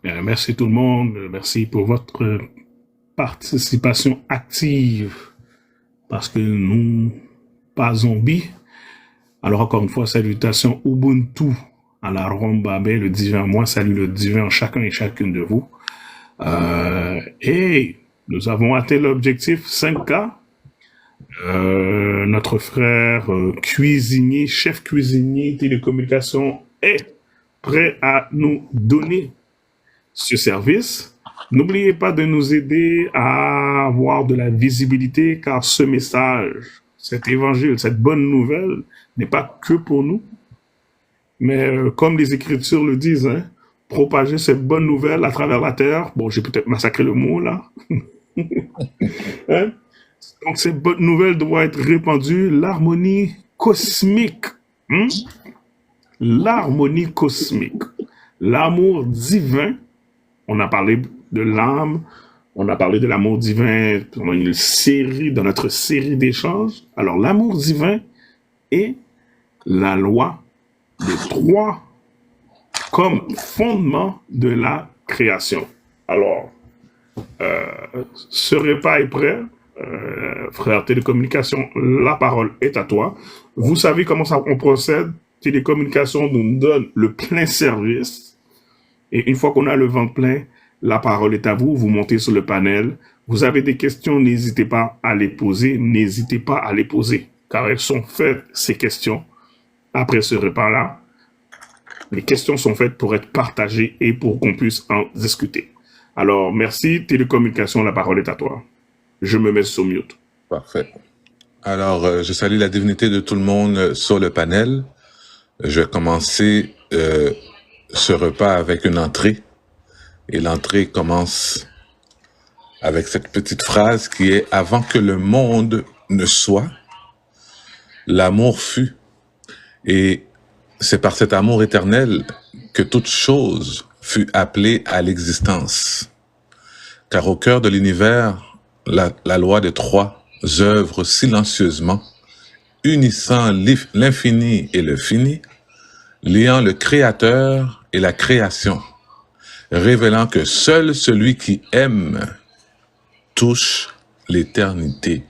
Merci tout le monde. Merci pour votre participation active parce que nous, pas zombies. Alors encore une fois, salutations Ubuntu à la Rombabe, le divin moi, salue le divin en chacun et chacune de vous. Et nous avons atteint l'objectif 5K. Notre frère cuisinier, chef cuisinier télécommunication est prêt à nous donner ce service. N'oubliez pas de nous aider à avoir de la visibilité car ce message, cet évangile, cette bonne nouvelle n'est pas que pour nous, mais comme les Écritures le disent, hein, propager cette bonne nouvelle à travers la terre. Bon, j'ai peut-être massacré le mot là. Hein? Donc cette bonne nouvelle doit être répandue, l'harmonie cosmique. Hein? L'harmonie cosmique. L'amour divin. On a parlé de l'âme, on a parlé de l'amour divin dans notre série d'échanges. Alors, l'amour divin est la loi des trois comme fondement de la création. Alors, ce repas est prêt. Frère Télécommunication, la parole est à toi. Vous savez comment on procède. Télécommunication nous donne le plein service. Et une fois qu'on a le ventre plein, la parole est à vous. Vous montez sur le panel. Vous avez des questions, n'hésitez pas à les poser. N'hésitez pas à les poser, car elles sont faites, ces questions, après ce repas-là. Les questions sont faites pour être partagées et pour qu'on puisse en discuter. Alors, merci. Télécommunication, la parole est à toi. Je me mets sur mute. Parfait. Alors, je salue la divinité de tout le monde sur le panel. Je vais commencer ce repas avec une entrée. Et l'entrée commence avec cette petite phrase qui est « Avant que le monde ne soit, l'amour fut. » Et c'est par cet amour éternel que toute chose fut appelée à l'existence. Car au cœur de l'univers, la loi des trois œuvre silencieusement, unissant l'infini et le fini, liant le créateur et la création, révélant que seul celui qui aime touche l'éternité.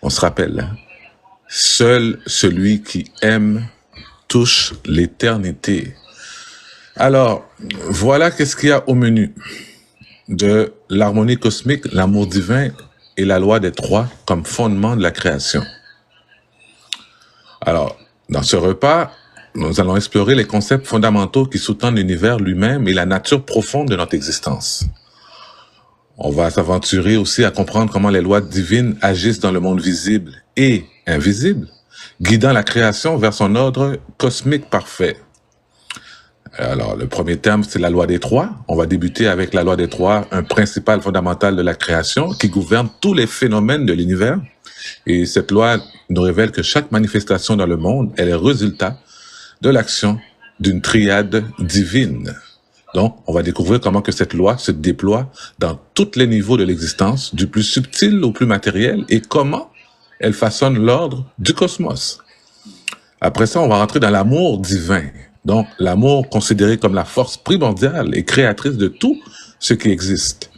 On se rappelle, hein? Seul celui qui aime touche l'éternité. Alors, voilà qu'est-ce qu'il y a au menu de l'harmonie cosmique, l'amour divin et la loi des trois comme fondement de la création. Alors, dans ce repas, nous allons explorer les concepts fondamentaux qui sous-tendent l'univers lui-même et la nature profonde de notre existence. On va s'aventurer aussi à comprendre comment les lois divines agissent dans le monde visible et invisible, guidant la création vers son ordre cosmique parfait. Alors, le premier terme, c'est la loi des trois. On va débuter avec la loi des trois, un principal fondamental de la création qui gouverne tous les phénomènes de l'univers. Et cette loi nous révèle que chaque manifestation dans le monde est le résultat de l'action d'une triade divine. Donc, on va découvrir comment que cette loi se déploie dans tous les niveaux de l'existence, du plus subtil au plus matériel, et comment elle façonne l'ordre du cosmos. Après ça, on va rentrer dans l'amour divin. Donc, l'amour considéré comme la force primordiale et créatrice de tout ce qui existe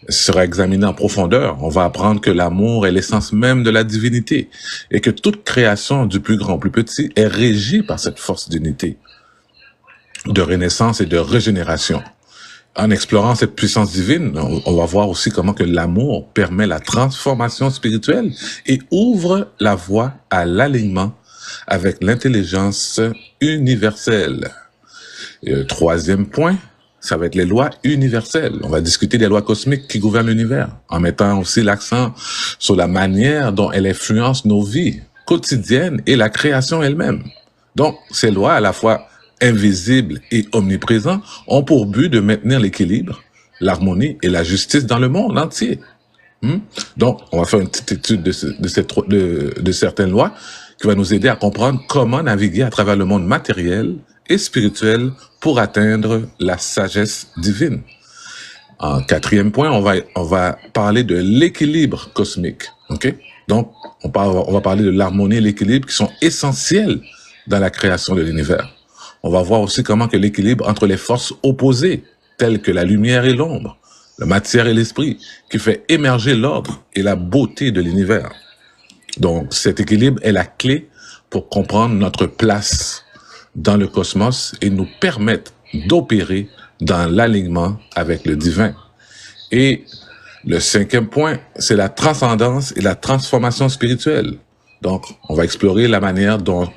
sera examiné en profondeur. On va apprendre que l'amour est l'essence même de la divinité et que toute création, du plus grand au plus petit, est régie par cette force d'unité, de renaissance et de régénération. En explorant cette puissance divine, on va voir aussi comment que l'amour permet la transformation spirituelle et ouvre la voie à l'alignement avec l'intelligence universelle. Et le troisième point, ça va être les lois universelles. On va discuter des lois cosmiques qui gouvernent l'univers, en mettant aussi l'accent sur la manière dont elles influencent nos vies quotidiennes et la création elle-même. Donc, ces lois, à la fois invisibles et omniprésentes, ont pour but de maintenir l'équilibre, l'harmonie et la justice dans le monde entier. Donc, on va faire une petite étude de certaines lois qui va nous aider à comprendre comment naviguer à travers le monde matériel et spirituel pour atteindre la sagesse divine. En quatrième point, on va parler de l'équilibre cosmique. Okay? Donc, on va parler de l'harmonie et l'équilibre qui sont essentiels dans la création de l'univers. On va voir aussi comment que l'équilibre entre les forces opposées tels que la lumière et l'ombre, la matière et l'esprit, qui fait émerger l'ordre et la beauté de l'univers. Donc, cet équilibre est la clé pour comprendre notre place dans le cosmos et nous permettre d'opérer dans l'alignement avec le divin. Et le cinquième point, c'est la transcendance et la transformation spirituelle. Donc, on va explorer la manière dont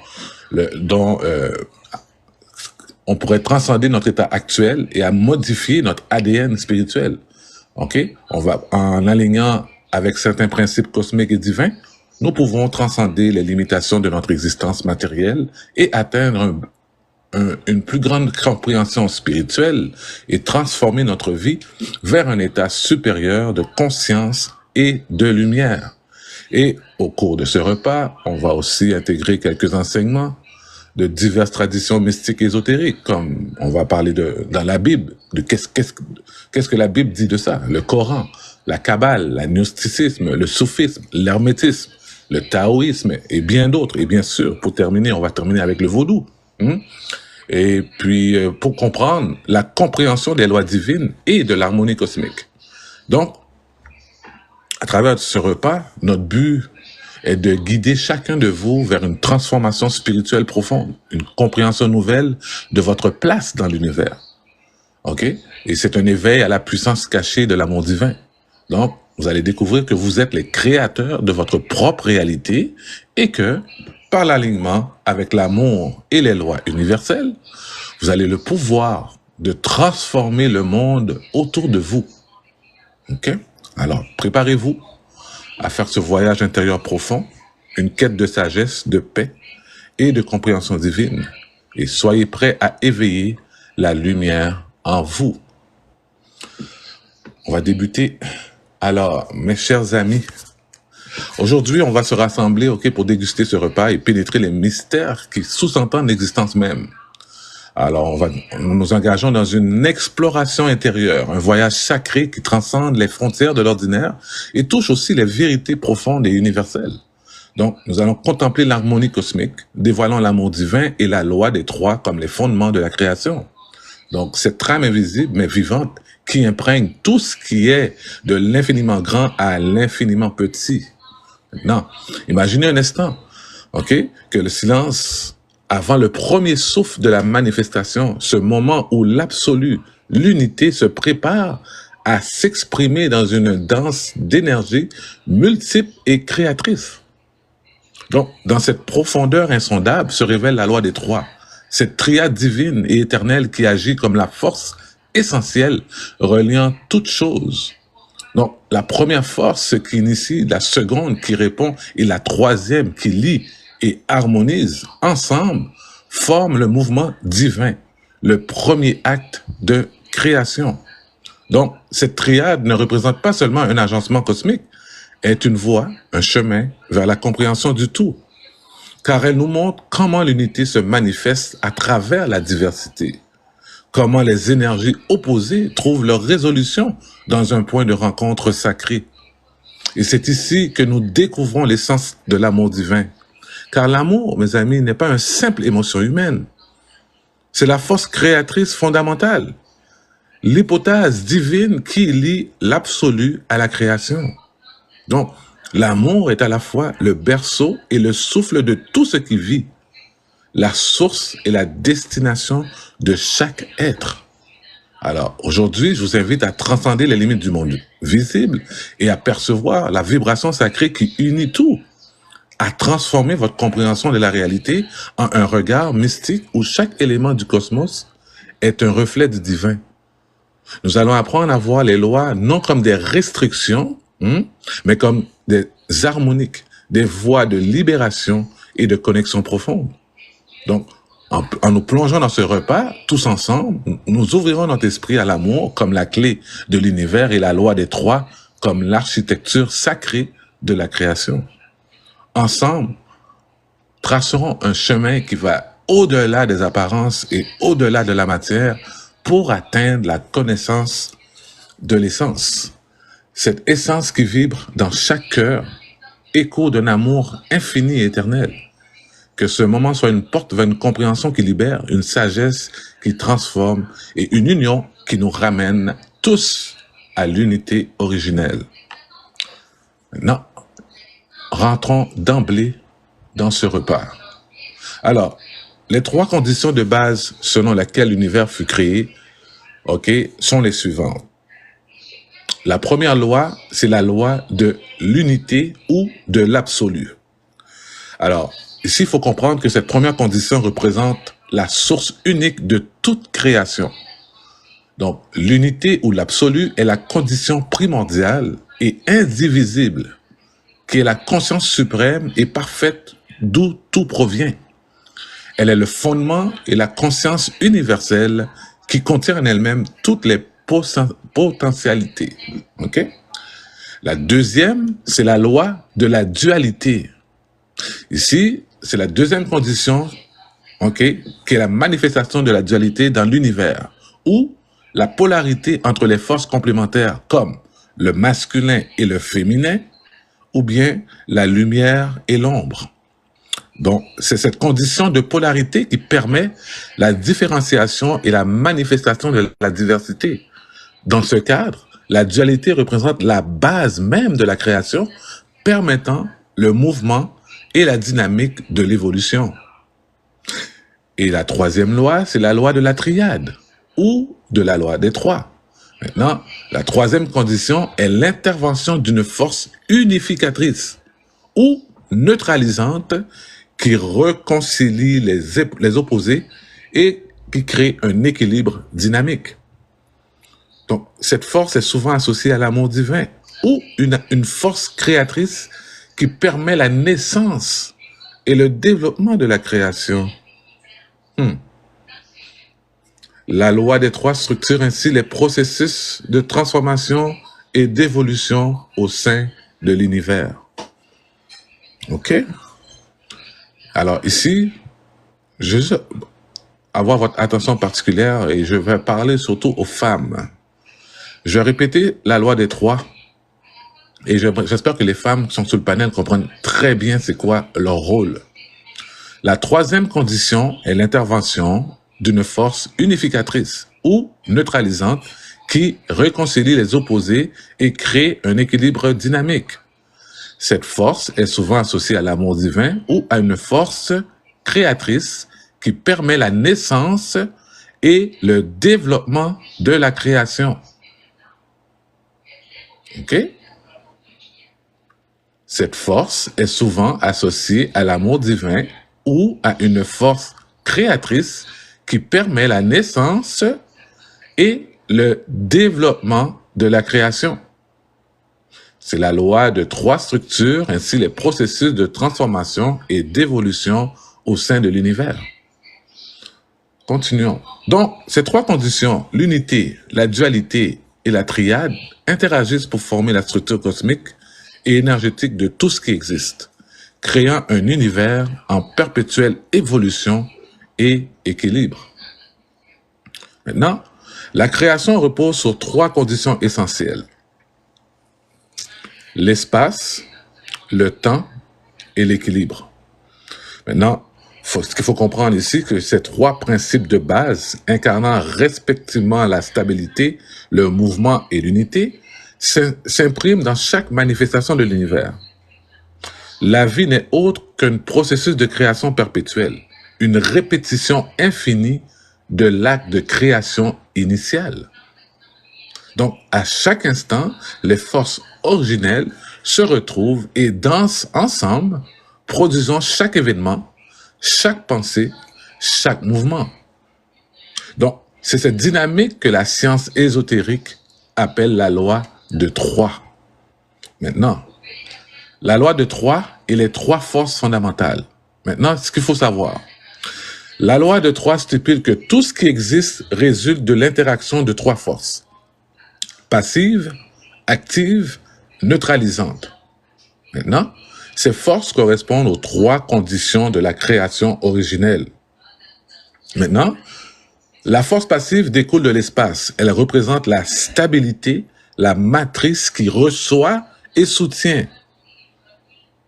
on pourrait transcender notre état actuel et à modifier notre ADN spirituel. OK? On va, en alignant avec certains principes cosmiques et divins, nous pouvons transcender les limitations de notre existence matérielle et atteindre une plus grande compréhension spirituelle et transformer notre vie vers un état supérieur de conscience et de lumière. Et au cours de ce repas, on va aussi intégrer quelques enseignements de diverses traditions mystiques et ésotériques, comme on va parler dans la Bible, de qu'est-ce que la Bible dit de ça, le Coran, la Kabbale, l'agnosticisme, le soufisme, l'hermétisme, le taoïsme et bien d'autres. Et bien sûr, pour terminer, on va terminer avec le vaudou. Et puis, pour comprendre la compréhension des lois divines et de l'harmonie cosmique. Donc, à travers ce repas, notre but est de guider chacun de vous vers une transformation spirituelle profonde, une compréhension nouvelle de votre place dans l'univers. OK? Et c'est un éveil à la puissance cachée de l'amour divin. Donc, vous allez découvrir que vous êtes les créateurs de votre propre réalité et que, par l'alignement avec l'amour et les lois universelles, vous avez le pouvoir de transformer le monde autour de vous. OK? Alors, préparez-vous à faire ce voyage intérieur profond, une quête de sagesse, de paix et de compréhension divine. Et soyez prêts à éveiller la lumière en vous. On va débuter. Alors, mes chers amis, aujourd'hui, on va se rassembler, OK, pour déguster ce repas et pénétrer les mystères qui sous-entendent l'existence même. Alors, nous nous engageons dans une exploration intérieure, un voyage sacré qui transcende les frontières de l'ordinaire et touche aussi les vérités profondes et universelles. Donc, nous allons contempler l'harmonie cosmique, dévoilant l'amour divin et la loi des trois comme les fondements de la création. Donc, cette trame invisible mais vivante qui imprègne tout ce qui est de l'infiniment grand à l'infiniment petit. Maintenant, imaginez un instant, OK, que le silence avant le premier souffle de la manifestation, ce moment où l'absolu, l'unité se prépare à s'exprimer dans une danse d'énergie multiple et créatrice. Donc, dans cette profondeur insondable se révèle la loi des trois, cette triade divine et éternelle qui agit comme la force essentielle reliant toutes choses. Donc, la première force qui initie, la seconde qui répond et la troisième qui lie et harmonisent ensemble, forment le mouvement divin, le premier acte de création. Donc, cette triade ne représente pas seulement un agencement cosmique, est une voie, un chemin vers la compréhension du tout, car elle nous montre comment l'unité se manifeste à travers la diversité, comment les énergies opposées trouvent leur résolution dans un point de rencontre sacré. Et c'est ici que nous découvrons l'essence de l'amour divin. Car l'amour, mes amis, n'est pas une simple émotion humaine. C'est la force créatrice fondamentale, l'hypothèse divine qui lie l'absolu à la création. Donc, l'amour est à la fois le berceau et le souffle de tout ce qui vit, la source et la destination de chaque être. Alors, aujourd'hui, je vous invite à transcender les limites du monde visible et à percevoir la vibration sacrée qui unit tout, à transformer votre compréhension de la réalité en un regard mystique où chaque élément du cosmos est un reflet du divin. Nous allons apprendre à voir les lois non comme des restrictions, mais comme des harmoniques, des voies de libération et de connexion profonde. Donc, en nous plongeant dans ce repas, tous ensemble, nous ouvrirons notre esprit à l'amour comme la clé de l'univers et la loi des trois comme l'architecture sacrée de la création. Ensemble, tracerons un chemin qui va au-delà des apparences et au-delà de la matière pour atteindre la connaissance de l'essence. Cette essence qui vibre dans chaque cœur, écho d'un amour infini et éternel. Que ce moment soit une porte vers une compréhension qui libère, une sagesse qui transforme et une union qui nous ramène tous à l'unité originelle. Maintenant, rentrons d'emblée dans ce repas. Alors, les 3 conditions de base selon lesquelles l'univers fut créé, sont les suivantes. La première loi, c'est la loi de l'unité ou de l'absolu. Alors, ici, il faut comprendre que cette première condition représente la source unique de toute création. Donc, l'unité ou l'absolu est la condition primordiale et indivisible, qui est la conscience suprême et parfaite d'où tout provient. Elle est le fondement et la conscience universelle qui contient en elle-même toutes les potentialités. La deuxième, c'est la loi de la dualité. Ici, c'est la deuxième condition, qui est la manifestation de la dualité dans l'univers, ou la polarité entre les forces complémentaires comme le masculin et le féminin, ou bien la lumière et l'ombre. Donc, c'est cette condition de polarité qui permet la différenciation et la manifestation de la diversité. Dans ce cadre, la dualité représente la base même de la création, permettant le mouvement et la dynamique de l'évolution. Et la troisième loi, c'est la loi de la triade, ou de la loi des 3. Maintenant, la troisième condition est l'intervention d'une force unificatrice ou neutralisante qui réconcilie les opposés et qui crée un équilibre dynamique. Donc, cette force est souvent associée à l'amour divin ou une force créatrice qui permet la naissance et le développement de la création. La loi des 3 structure ainsi les processus de transformation et d'évolution au sein de l'univers. Alors ici, je veux avoir votre attention particulière et je vais parler surtout aux femmes. Je vais répéter la loi des 3 et j'espère que les femmes qui sont sur le panel comprennent très bien c'est quoi leur rôle. La troisième condition est l'intervention d'une force unificatrice ou neutralisante qui réconcilie les opposés et crée un équilibre dynamique. Cette force est souvent associée à l'amour divin ou à une force créatrice qui permet la naissance et le développement de la création. Cette force est souvent associée à l'amour divin ou à une force créatrice qui permet la naissance et le développement de la création. C'est la loi de 3 structures, ainsi les processus de transformation et d'évolution au sein de l'univers. Continuons. Donc, ces 3 conditions, l'unité, la dualité et la triade, interagissent pour former la structure cosmique et énergétique de tout ce qui existe, créant un univers en perpétuelle évolution et équilibre. Maintenant, la création repose sur 3 conditions essentielles. L'espace, le temps et l'équilibre. Maintenant, ce qu'il faut comprendre ici, que ces 3 principes de base, incarnant respectivement la stabilité, le mouvement et l'unité, s'impriment dans chaque manifestation de l'univers. La vie n'est autre qu'un processus de création perpétuelle, une répétition infinie de l'acte de création initial. Donc, à chaque instant, les forces originelles se retrouvent et dansent ensemble, produisant chaque événement, chaque pensée, chaque mouvement. Donc, c'est cette dynamique que la science ésotérique appelle la loi de 3. Maintenant, la loi de 3 et les 3 forces fondamentales. Maintenant, ce qu'il faut savoir. La loi de 3 stipule que tout ce qui existe résulte de l'interaction de 3 forces. Passive, active, neutralisante. Maintenant, ces forces correspondent aux 3 conditions de la création originelle. Maintenant, la force passive découle de l'espace. Elle représente la stabilité, la matrice qui reçoit et soutient.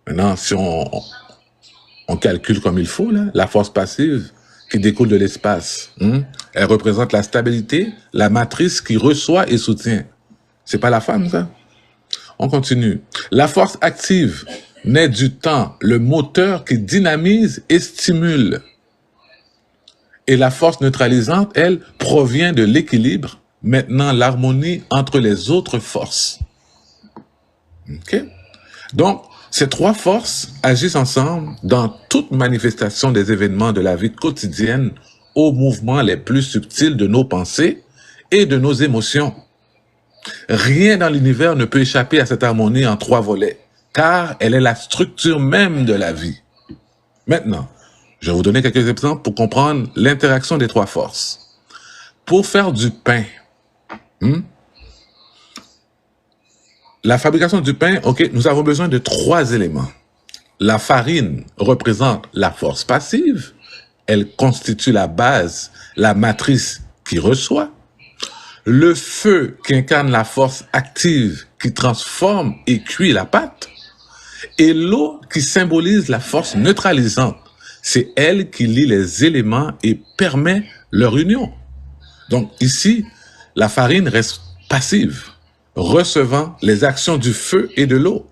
Maintenant, si on calcule comme il faut, là, la force passive qui découle de l'espace. Elle représente la stabilité, la matrice qui reçoit et soutient. C'est pas la femme, ça? On continue. La force active naît du temps, le moteur qui dynamise et stimule. Et la force neutralisante, elle, provient de l'équilibre, maintenant l'harmonie entre les autres forces. OK? Donc, ces trois forces agissent ensemble dans toute manifestation des événements de la vie quotidienne aux mouvements les plus subtils de nos pensées et de nos émotions. Rien dans l'univers ne peut échapper à cette harmonie en trois volets, car elle est la structure même de la vie. Maintenant, je vais vous donner quelques exemples pour comprendre l'interaction des trois forces. Pour faire du pain, la fabrication du pain, nous avons besoin de trois éléments. La farine représente la force passive, elle constitue la base, la matrice qui reçoit. Le feu qui incarne la force active qui transforme et cuit la pâte. Et l'eau qui symbolise la force neutralisante. C'est elle qui lie les éléments et permet leur union. Donc ici, la farine reste passive, recevant les actions du feu et de l'eau.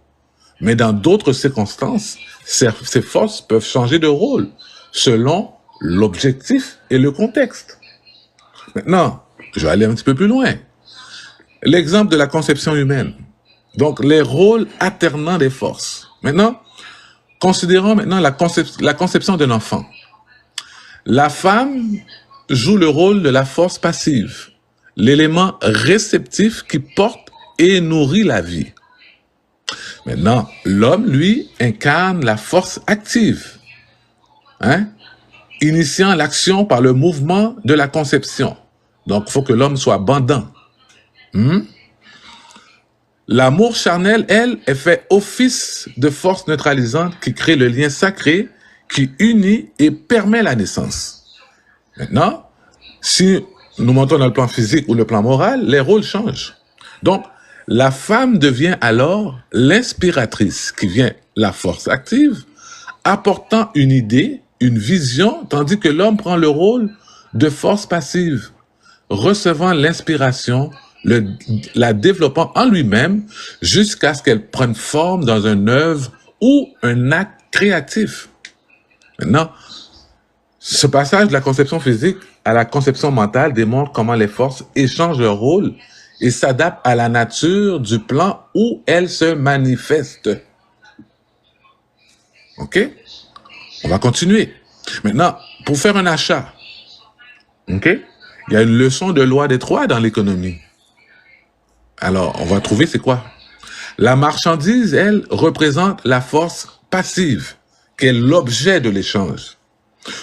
Mais dans d'autres circonstances, ces forces peuvent changer de rôle selon l'objectif et le contexte. Maintenant, je vais aller un petit peu plus loin. L'exemple de la conception humaine. Donc, les rôles alternants des forces. Maintenant, considérons maintenant la conception d'un enfant. La femme joue le rôle de la force passive, l'élément réceptif qui porte et nourrit la vie. Maintenant, l'homme, lui, incarne la force active, initiant l'action par le mouvement de la conception. Donc, il faut que l'homme soit bandant. L'amour charnel, elle fait office de force neutralisante qui crée le lien sacré, qui unit et permet la naissance. Maintenant, si nous montons dans le plan physique ou le plan moral, les rôles changent. Donc, la femme devient alors l'inspiratrice, qui vient la force active, apportant une idée, une vision, tandis que l'homme prend le rôle de force passive, recevant l'inspiration, la développant en lui-même jusqu'à ce qu'elle prenne forme dans une œuvre ou un acte créatif. Maintenant, ce passage de la conception physique à la conception mentale démontre comment les forces échangent leur rôle et s'adaptent à la nature du plan où elles se manifestent. OK? On va continuer. Maintenant, pour faire un achat, il y a une leçon de loi des trois dans l'économie. Alors, on va trouver c'est quoi? La marchandise, elle, représente la force passive, qui est l'objet de l'échange.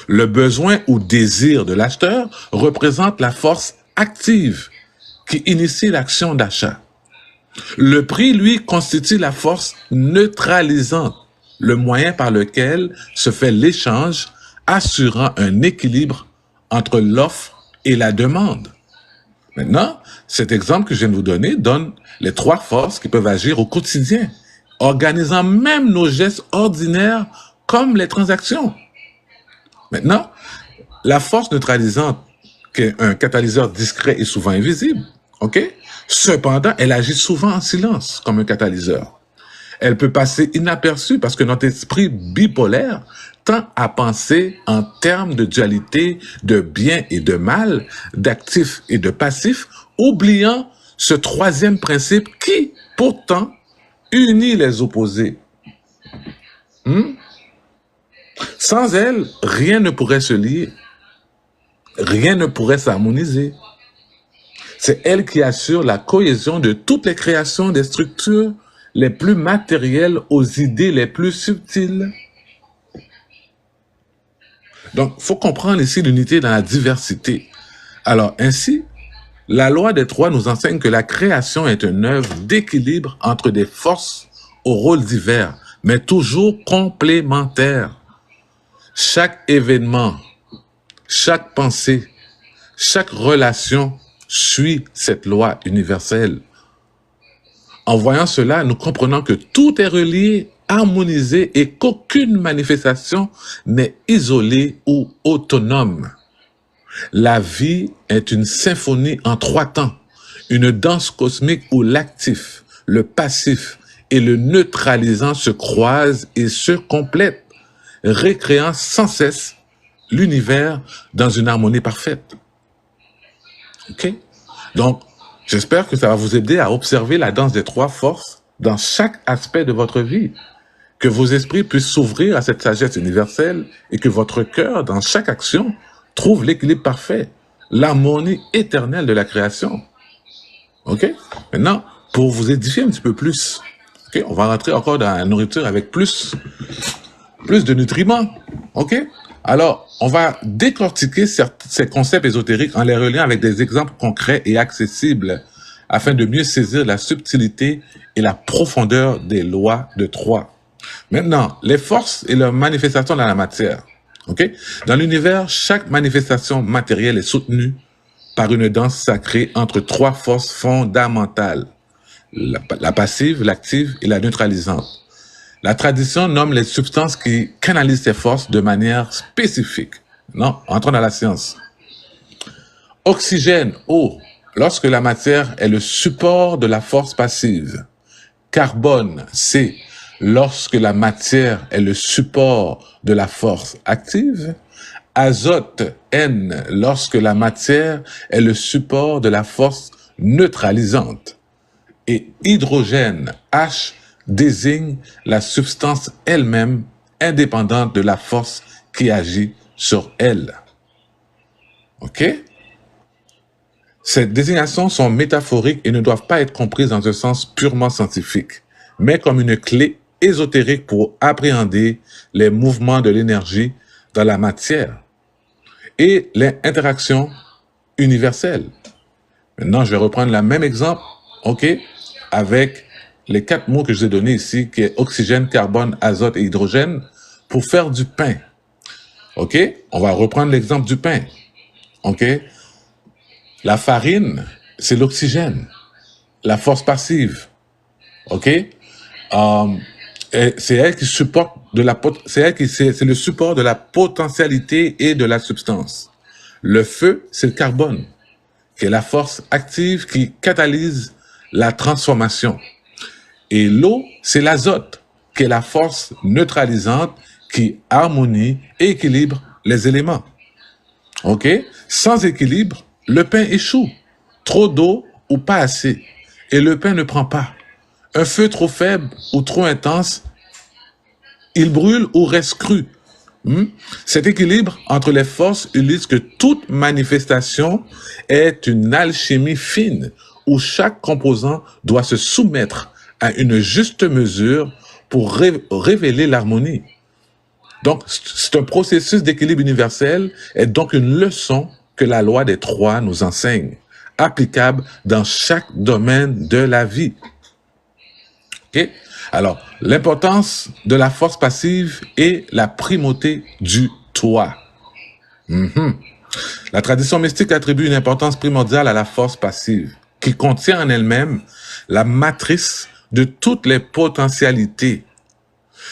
Le besoin ou désir de l'acheteur représente la force active, qui initie l'action d'achat. Le prix, lui, constitue la force neutralisante, le moyen par lequel se fait l'échange, assurant un équilibre entre l'offre et la demande. Maintenant, cet exemple que je viens de vous donner donne les trois forces qui peuvent agir au quotidien, organisant même nos gestes ordinaires comme les transactions. Maintenant, la force neutralisante, qui est un catalyseur discret et souvent invisible, cependant, elle agit souvent en silence comme un catalyseur. Elle peut passer inaperçue parce que notre esprit bipolaire tend à penser en termes de dualité de bien et de mal, d'actif et de passif, oubliant ce troisième principe qui, pourtant, unit les opposés. Sans elle, rien ne pourrait se lier, rien ne pourrait s'harmoniser. C'est elle qui assure la cohésion de toutes les créations des structures les plus matérielles aux idées les plus subtiles. Donc, il faut comprendre ici l'unité dans la diversité. Alors, ainsi, la loi des trois nous enseigne que la création est une œuvre d'équilibre entre des forces aux rôles divers, mais toujours complémentaires. Chaque événement, chaque pensée, chaque relation suit cette loi universelle. En voyant cela, nous comprenons que tout est relié harmonisée et qu'aucune manifestation n'est isolée ou autonome. La vie est une symphonie en 3 temps, une danse cosmique où l'actif, le passif et le neutralisant se croisent et se complètent, recréant sans cesse l'univers dans une harmonie parfaite. Ok? Donc, j'espère que ça va vous aider à observer la danse des 3 forces dans chaque aspect de votre vie. Que vos esprits puissent s'ouvrir à cette sagesse universelle et que votre cœur, dans chaque action, trouve l'équilibre parfait, l'harmonie éternelle de la création. Ok? Maintenant, pour vous édifier un petit peu plus, ok, on va rentrer encore dans la nourriture avec plus de nutriments. Ok? Alors, on va décortiquer ces concepts ésotériques en les reliant avec des exemples concrets et accessibles afin de mieux saisir la subtilité et la profondeur des lois de 3. Maintenant, les forces et leurs manifestations dans la matière. Okay? Dans l'univers, chaque manifestation matérielle est soutenue par une danse sacrée entre 3 forces fondamentales, la passive, l'active et la neutralisante. La tradition nomme les substances qui canalisent ces forces de manière spécifique. Non, entrons dans la science. Oxygène, eau, lorsque la matière est le support de la force passive. Carbone, C, lorsque la matière est le support de la force active. Azote, N, lorsque la matière est le support de la force neutralisante. Et hydrogène, H, désigne la substance elle-même indépendante de la force qui agit sur elle. Ok? Ces désignations sont métaphoriques et ne doivent pas être comprises dans un sens purement scientifique, mais comme une clé ésotérique pour appréhender les mouvements de l'énergie dans la matière et les interactions universelles. Maintenant, je vais reprendre le même exemple, ok, avec les 4 mots que je vous ai donnés ici, qui est oxygène, carbone, azote et hydrogène, pour faire du pain. Ok, on va reprendre l'exemple du pain. Ok, la farine, c'est l'oxygène, la force passive. Ok, c'est elle qui supporte c'est le support de la potentialité et de la substance. Le feu, c'est le carbone, qui est la force active qui catalyse la transformation. Et l'eau, c'est l'azote, qui est la force neutralisante qui harmonie et équilibre les éléments. Ok? Sans équilibre, le pain échoue. Trop d'eau ou pas assez. Et le pain ne prend pas. Un feu trop faible ou trop intense, il brûle ou reste cru. Cet équilibre entre les forces illustre que toute manifestation est une alchimie fine où chaque composant doit se soumettre à une juste mesure pour révéler l'harmonie. Donc, c'est un processus d'équilibre universel et donc une leçon que la loi des 3 nous enseigne, applicable dans chaque domaine de la vie. Ok? Alors, l'importance de la force passive et la primauté du toi. La tradition mystique attribue une importance primordiale à la force passive, qui contient en elle-même la matrice de toutes les potentialités.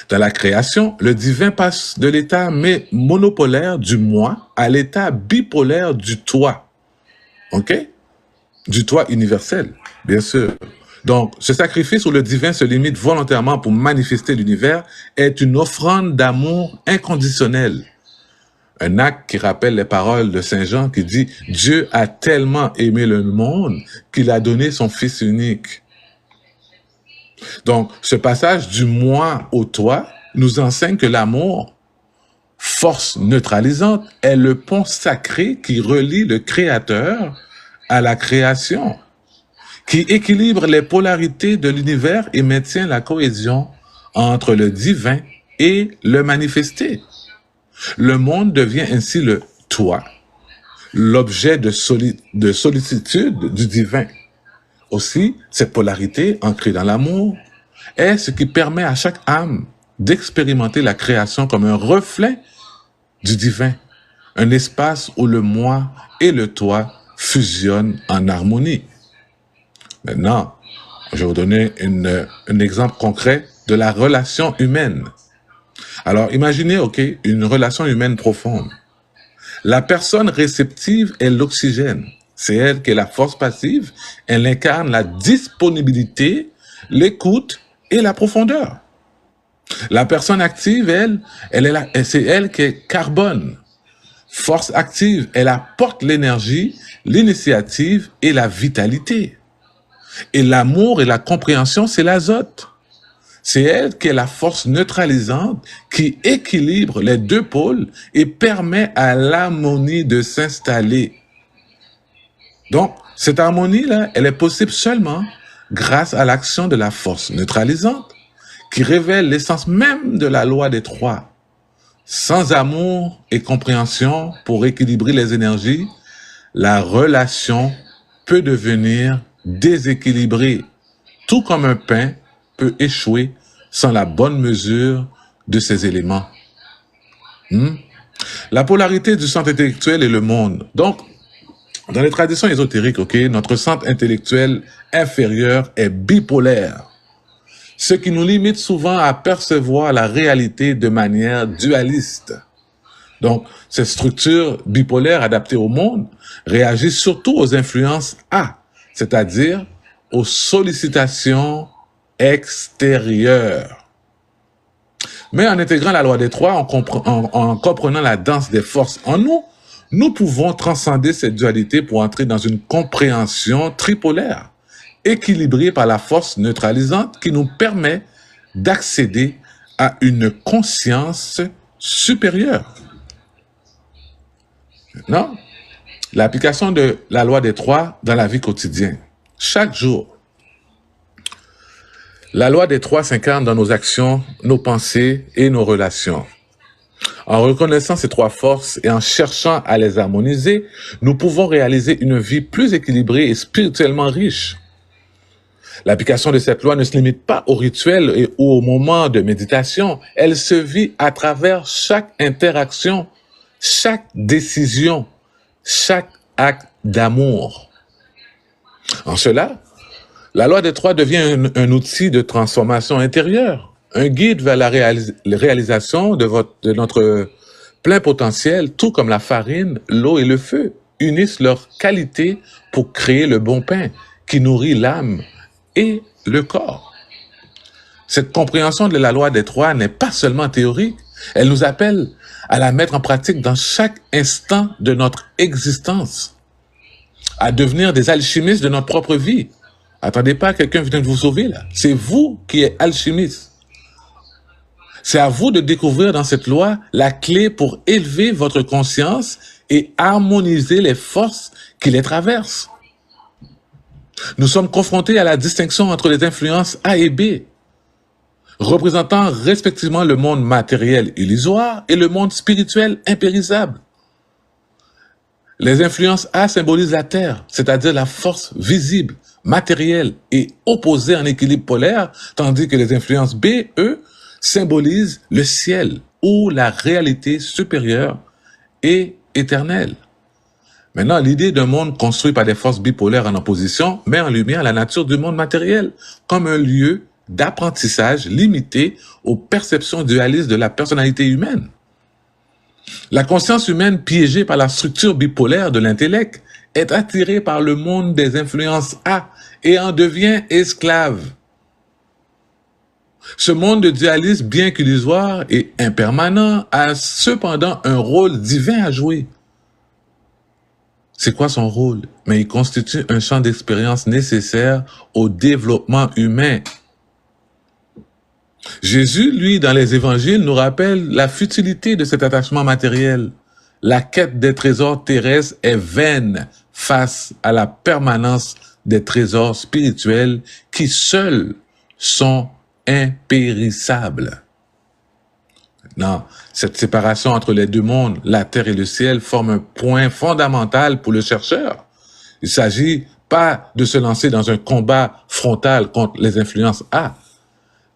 Dans la création, le divin passe de l'état monopolaire du moi à l'état bipolaire du toi. Ok? Du toi universel, bien sûr. Donc, ce sacrifice où le divin se limite volontairement pour manifester l'univers est une offrande d'amour inconditionnel. Un acte qui rappelle les paroles de Saint Jean qui dit « Dieu a tellement aimé le monde qu'il a donné son Fils unique ». Donc, ce passage du moi au toi nous enseigne que l'amour, force neutralisante, est le pont sacré qui relie le Créateur à la création, qui équilibre les polarités de l'univers et maintient la cohésion entre le divin et le manifesté. Le monde devient ainsi le toi, l'objet de sollicitude du divin. Aussi, cette polarité ancrée dans l'amour est ce qui permet à chaque âme d'expérimenter la création comme un reflet du divin, un espace où le moi et le toi fusionnent en harmonie. Maintenant, je vais vous donner un exemple concret de la relation humaine. Alors, imaginez, OK, une relation humaine profonde. La personne réceptive est l'oxygène. C'est elle qui est la force passive. Elle incarne la disponibilité, l'écoute et la profondeur. La personne active, c'est elle qui est carbone. Force active, elle apporte l'énergie, l'initiative et la vitalité. Et l'amour et la compréhension, c'est l'azote. C'est elle qui est la force neutralisante qui équilibre les deux pôles et permet à l'harmonie de s'installer. Donc, cette harmonie-là, elle est possible seulement grâce à l'action de la force neutralisante qui révèle l'essence même de la loi des trois. Sans amour et compréhension pour équilibrer les énergies, la relation peut devenir déséquilibrée, tout comme un pain peut échouer sans la bonne mesure de ses éléments. La polarité du centre intellectuel et le monde. Donc, dans les traditions ésotériques, notre centre intellectuel inférieur est bipolaire, ce qui nous limite souvent à percevoir la réalité de manière dualiste. Donc, cette structure bipolaire adaptée au monde réagit surtout aux influences A, c'est-à-dire aux sollicitations extérieures. Mais en intégrant la loi des trois, en comprenant la danse des forces en nous, nous pouvons transcender cette dualité pour entrer dans une compréhension tripolaire, équilibrée par la force neutralisante qui nous permet d'accéder à une conscience supérieure. Non? L'application de la loi des trois dans la vie quotidienne. Chaque jour, la loi des trois s'incarne dans nos actions, nos pensées et nos relations. En reconnaissant ces trois forces et en cherchant à les harmoniser, nous pouvons réaliser une vie plus équilibrée et spirituellement riche. L'application de cette loi ne se limite pas au rituel ou au moment de méditation. Elle se vit à travers chaque interaction, chaque décision, chaque acte d'amour. En cela, la loi des trois devient un outil de transformation intérieure, un guide vers la réalisation de notre plein potentiel, tout comme la farine, l'eau et le feu unissent leurs qualités pour créer le bon pain qui nourrit l'âme et le corps. Cette compréhension de la loi des trois n'est pas seulement théorique, elle nous appelle à la mettre en pratique dans chaque instant de notre existence, à devenir des alchimistes de notre propre vie. Attendez pas, quelqu'un vient de vous sauver là. C'est vous qui êtes alchimiste. C'est à vous de découvrir dans cette loi la clé pour élever votre conscience et harmoniser les forces qui les traversent. Nous sommes confrontés à la distinction entre les influences A et B, représentant respectivement le monde matériel illusoire et le monde spirituel impérissable. Les influences A symbolisent la Terre, c'est-à-dire la force visible, matérielle et opposée en équilibre polaire, tandis que les influences B, eux, symbolisent le ciel ou la réalité supérieure et éternelle. Maintenant, l'idée d'un monde construit par des forces bipolaires en opposition met en lumière la nature du monde matériel comme un lieu d'apprentissage limité aux perceptions dualistes de la personnalité humaine. La conscience humaine piégée par la structure bipolaire de l'intellect est attirée par le monde des influences A et en devient esclave. Ce monde de dualisme, bien qu'illusoire et impermanent, a cependant un rôle divin à jouer. C'est quoi son rôle? Mais il constitue un champ d'expérience nécessaire au développement humain. Jésus, lui, dans les évangiles, nous rappelle la futilité de cet attachement matériel. La quête des trésors terrestres est vaine face à la permanence des trésors spirituels qui seuls sont impérissables. Non, cette séparation entre les deux mondes, la terre et le ciel, forme un point fondamental pour le chercheur. Il ne s'agit pas de se lancer dans un combat frontal contre les influences A,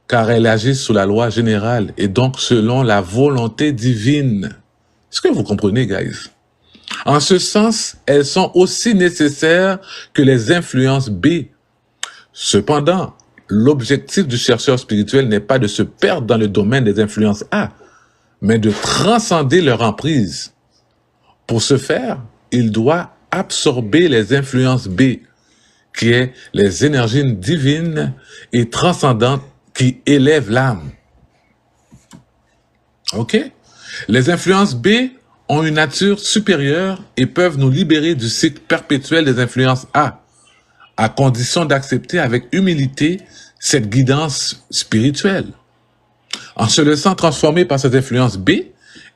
car elles agissent sous la loi générale et donc selon la volonté divine. Est-ce que vous comprenez, guys? En ce sens, elles sont aussi nécessaires que les influences B. Cependant, l'objectif du chercheur spirituel n'est pas de se perdre dans le domaine des influences A, mais de transcender leur emprise. Pour ce faire, il doit absorber les influences B, qui est les énergies divines et transcendantes qui élèvent l'âme. OK? Les influences B ont une nature supérieure et peuvent nous libérer du cycle perpétuel des influences A, à condition d'accepter avec humilité cette guidance spirituelle. En se laissant transformer par cette influence B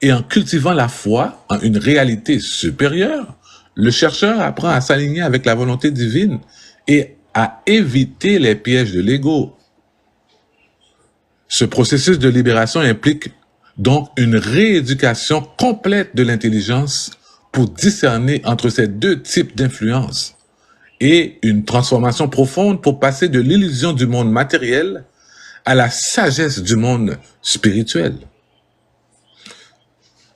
et en cultivant la foi en une réalité supérieure, le chercheur apprend à s'aligner avec la volonté divine et à éviter les pièges de l'ego. Ce processus de libération implique donc une rééducation complète de l'intelligence pour discerner entre ces deux types d'influence et une transformation profonde pour passer de l'illusion du monde matériel à la sagesse du monde spirituel.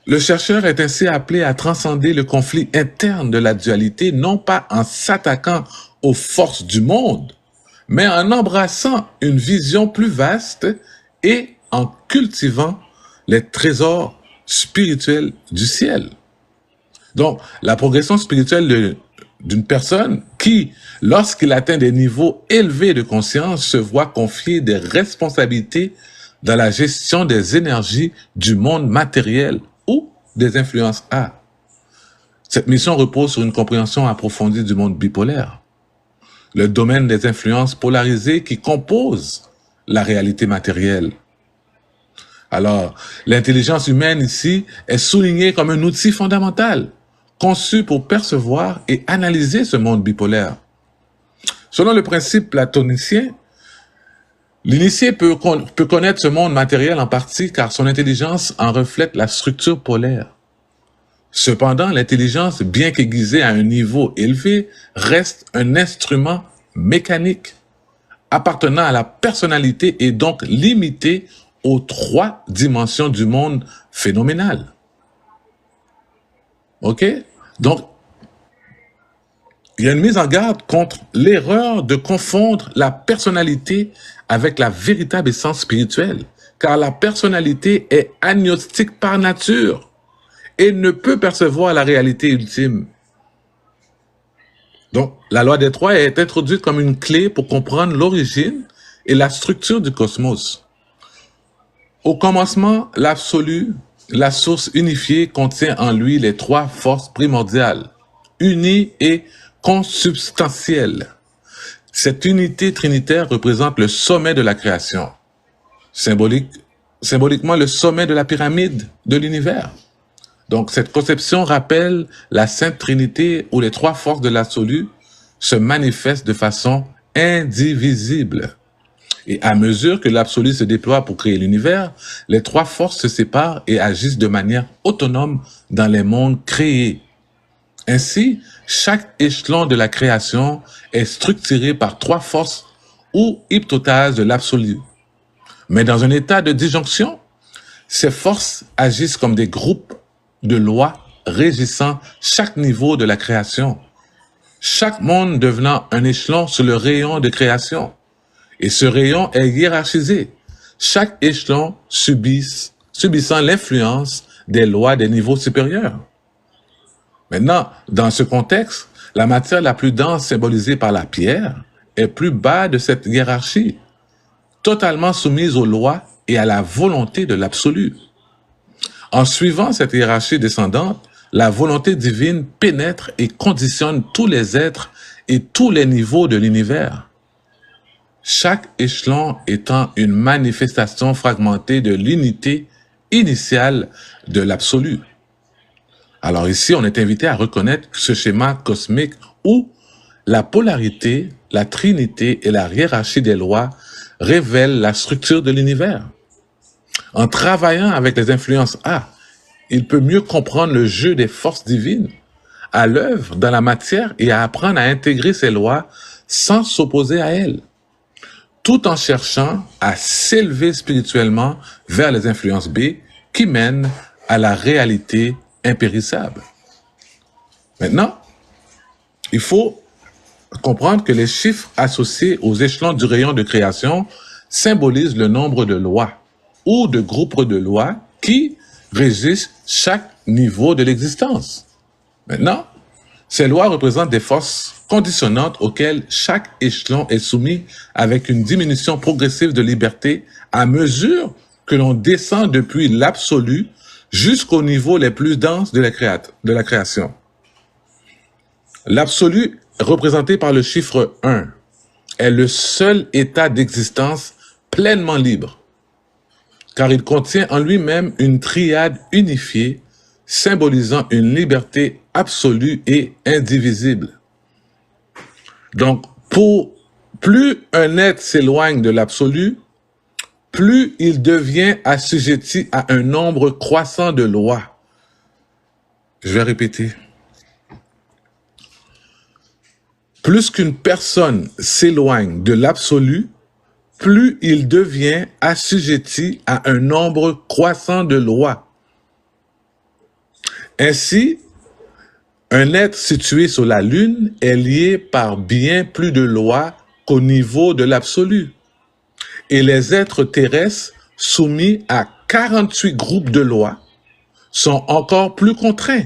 Le chercheur est ainsi appelé à transcender le conflit interne de la dualité, non pas en s'attaquant aux forces du monde, mais en embrassant une vision plus vaste et en cultivant les trésors spirituels du ciel. Donc, la progression spirituelle d'une personne qui, lorsqu'il atteint des niveaux élevés de conscience, se voit confier des responsabilités dans la gestion des énergies du monde matériel ou des influences A. Cette mission repose sur une compréhension approfondie du monde bipolaire, le domaine des influences polarisées qui composent la réalité matérielle. Alors, l'intelligence humaine ici est soulignée comme un outil fondamental, conçu pour percevoir et analyser ce monde bipolaire. Selon le principe platonicien, l'initié peut connaître ce monde matériel en partie car son intelligence en reflète la structure polaire. Cependant, l'intelligence, bien qu'aiguisée à un niveau élevé, reste un instrument mécanique, appartenant à la personnalité et donc limité aux trois dimensions du monde phénoménal. OK? Donc, il y a une mise en garde contre l'erreur de confondre la personnalité avec la véritable essence spirituelle, car la personnalité est agnostique par nature et ne peut percevoir la réalité ultime. Donc, la loi des trois est introduite comme une clé pour comprendre l'origine et la structure du cosmos. Au commencement, l'absolu, la source unifiée, contient en lui les trois forces primordiales, unies et consubstantielles. Cette unité trinitaire représente le sommet de la création, symboliquement le sommet de la pyramide de l'univers. Donc, cette conception rappelle la Sainte Trinité où les trois forces de l'absolu se manifestent de façon indivisible. Et à mesure que l'absolu se déploie pour créer l'univers, les trois forces se séparent et agissent de manière autonome dans les mondes créés. Ainsi, chaque échelon de la création est structuré par trois forces ou hyptotases de l'absolu. Mais dans un état de disjonction, ces forces agissent comme des groupes de lois régissant chaque niveau de la création, chaque monde devenant un échelon sur le rayon de création. Et ce rayon est hiérarchisé, chaque échelon subissant l'influence des lois des niveaux supérieurs. Maintenant, dans ce contexte, la matière la plus dense symbolisée par la pierre est plus bas de cette hiérarchie, totalement soumise aux lois et à la volonté de l'absolu. En suivant cette hiérarchie descendante, la volonté divine pénètre et conditionne tous les êtres et tous les niveaux de l'univers. Chaque échelon étant une manifestation fragmentée de l'unité initiale de l'absolu. Alors ici, on est invité à reconnaître ce schéma cosmique où la polarité, la trinité et la hiérarchie des lois révèlent la structure de l'univers. En travaillant avec les influences A, il peut mieux comprendre le jeu des forces divines à l'œuvre dans la matière et à apprendre à intégrer ces lois sans s'opposer à elles, tout en cherchant à s'élever spirituellement vers les influences B qui mènent à la réalité impérissable. Maintenant, il faut comprendre que les chiffres associés aux échelons du rayon de création symbolisent le nombre de lois ou de groupes de lois qui régissent chaque niveau de l'existence. Maintenant, ces lois représentent des forces conditionnantes auxquelles chaque échelon est soumis avec une diminution progressive de liberté à mesure que l'on descend depuis l'absolu jusqu'aux niveaux les plus denses de la création. L'absolu, représenté par le chiffre 1, est le seul état d'existence pleinement libre, car il contient en lui-même une triade unifiée symbolisant une liberté absolue et indivisible. Donc, plus un être s'éloigne de l'absolu, plus il devient assujetti à un nombre croissant de lois. Je vais répéter. Plus qu'une personne s'éloigne de l'absolu, plus il devient assujetti à un nombre croissant de lois. Ainsi, un être situé sur la Lune est lié par bien plus de lois qu'au niveau de l'absolu. Et les êtres terrestres soumis à 48 groupes de lois sont encore plus contraints.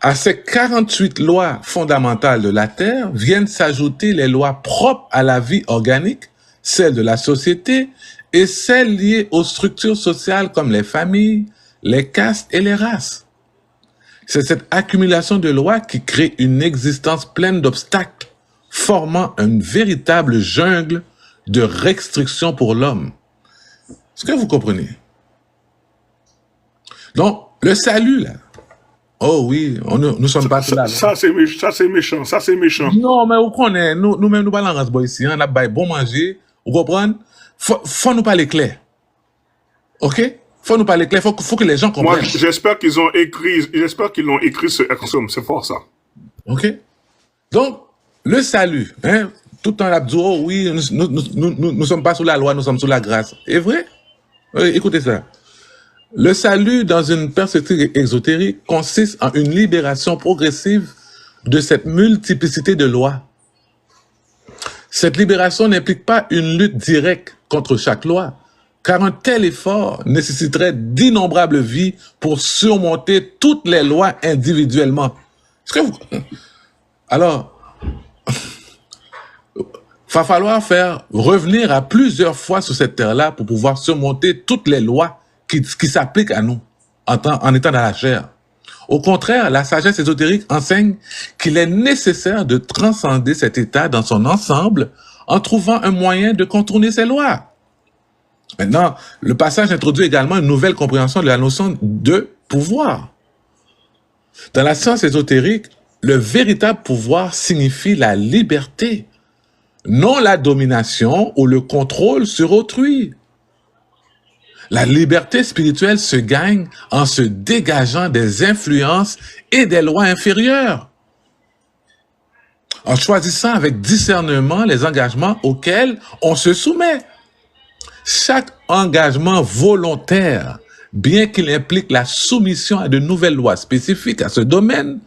À ces 48 lois fondamentales de la Terre viennent s'ajouter les lois propres à la vie organique, celles de la société et celles liées aux structures sociales comme les familles, les castes et les races. C'est cette accumulation de lois qui crée une existence pleine d'obstacles, formant une véritable jungle de restrictions pour l'homme. Est-ce que vous comprenez? Donc, le salut, là. Oh oui, nous sommes pas là. Ça, c'est méchant, ça, c'est méchant. Non, mais vous connaissez, nous-mêmes, nous parlons en ce ici, on a bon manger, vous comprenez? Faut nous parler clair. OK? Faut nous parler clair, faut que les gens comprennent. Moi, j'espère qu'ils l'ont écrit sur Exum, c'est fort ça. OK? Donc, le salut, hein, tout le temps, la dit, oh oui, nous sommes pas sous la loi, nous sommes sous la grâce. C'est vrai? Écoutez ça. Le salut, dans une perspective exotérique, consiste en une libération progressive de cette multiplicité de lois. Cette libération n'implique pas une lutte directe contre chaque loi, car un tel effort nécessiterait d'innombrables vies pour surmonter toutes les lois individuellement. Alors, va falloir faire revenir à plusieurs fois sur cette terre-là pour pouvoir surmonter toutes les lois qui s'appliquent à nous en étant dans la chair. Au contraire, la sagesse ésotérique enseigne qu'il est nécessaire de transcender cet état dans son ensemble en trouvant un moyen de contourner ces lois. Maintenant, le passage introduit également une nouvelle compréhension de la notion de pouvoir. Dans la science ésotérique, le véritable pouvoir signifie la liberté, non la domination ou le contrôle sur autrui. La liberté spirituelle se gagne en se dégageant des influences et des lois inférieures, en choisissant avec discernement les engagements auxquels on se soumet. Chaque engagement volontaire, bien qu'il implique la soumission à de nouvelles lois spécifiques à ce domaine,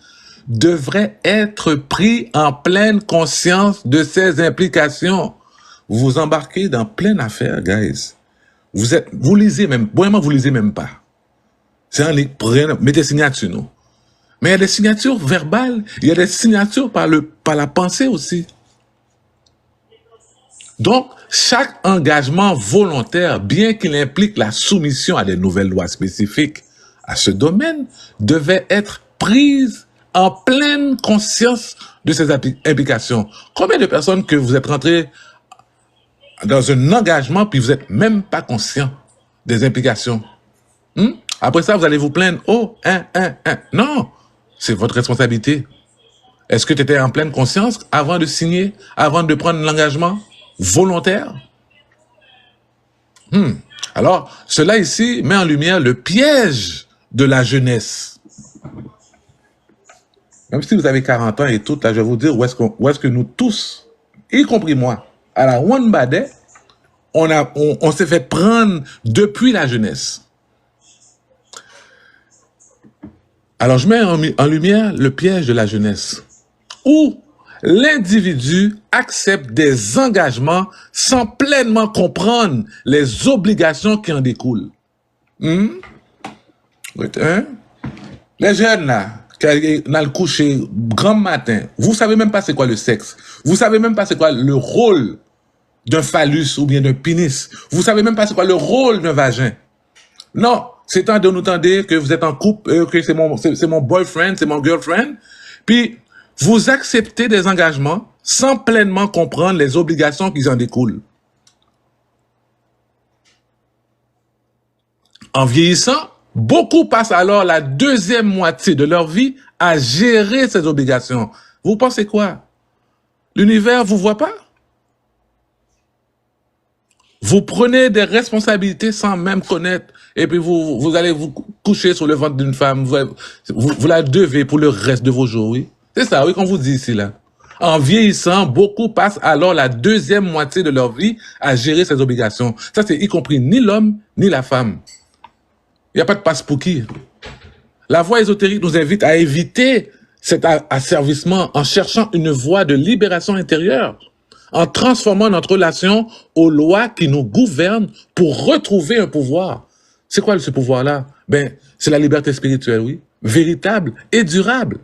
devrait être pris en pleine conscience de ses implications. Vous vous embarquez dans plein affaire, guys. Vous lisez même, vraiment vous lisez même pas. C'est un livre, mettez signature, nous. Mais il y a des signatures verbales, il y a des signatures par la pensée aussi. Donc, chaque engagement volontaire, bien qu'il implique la soumission à des nouvelles lois spécifiques à ce domaine, devait être prise en pleine conscience de ses implications. Combien de personnes que vous êtes rentrées dans un engagement puis vous n'êtes même pas conscient des implications? Après ça, vous allez vous plaindre. Oh, Non, c'est votre responsabilité. Est-ce que tu étais en pleine conscience avant de signer, avant de prendre l'engagement volontaire? Alors, cela ici met en lumière le piège de la jeunesse. Même si vous avez 40 ans et tout, là, je vais vous dire où est-ce que nous tous, y compris moi, à la One Badet, on s'est fait prendre depuis la jeunesse. Alors, je mets en lumière le piège de la jeunesse, où l'individu accepte des engagements sans pleinement comprendre les obligations qui en découlent. Hmm? Hein? Les jeunes là, qui ont le coucher grand matin, vous savez même pas c'est quoi le sexe. Vous savez même pas c'est quoi le rôle d'un phallus ou bien d'un pénis. Vous savez même pas c'est quoi le rôle d'un vagin. Non, c'est temps de nous tendre que vous êtes en couple, que c'est mon boyfriend, c'est mon girlfriend. Puis, vous acceptez des engagements sans pleinement comprendre les obligations qui en découlent. En vieillissant, beaucoup passent alors la deuxième moitié de leur vie à gérer ces obligations. Vous pensez quoi? L'univers vous voit pas? Vous prenez des responsabilités sans même connaître, et puis vous allez vous coucher sur le ventre d'une femme, vous la devez pour le reste de vos jours, oui. C'est ça, oui, qu'on vous dit ici, là. En vieillissant, beaucoup passent alors la deuxième moitié de leur vie à gérer ces obligations. Ça, c'est y compris ni l'homme, ni la femme. Il n'y a pas de passe pour qui. La voie ésotérique nous invite à éviter cet asservissement en cherchant une voie de libération intérieure, en transformant notre relation aux lois qui nous gouvernent pour retrouver un pouvoir. C'est quoi ce pouvoir-là? Ben, c'est la liberté spirituelle, oui, véritable et durable.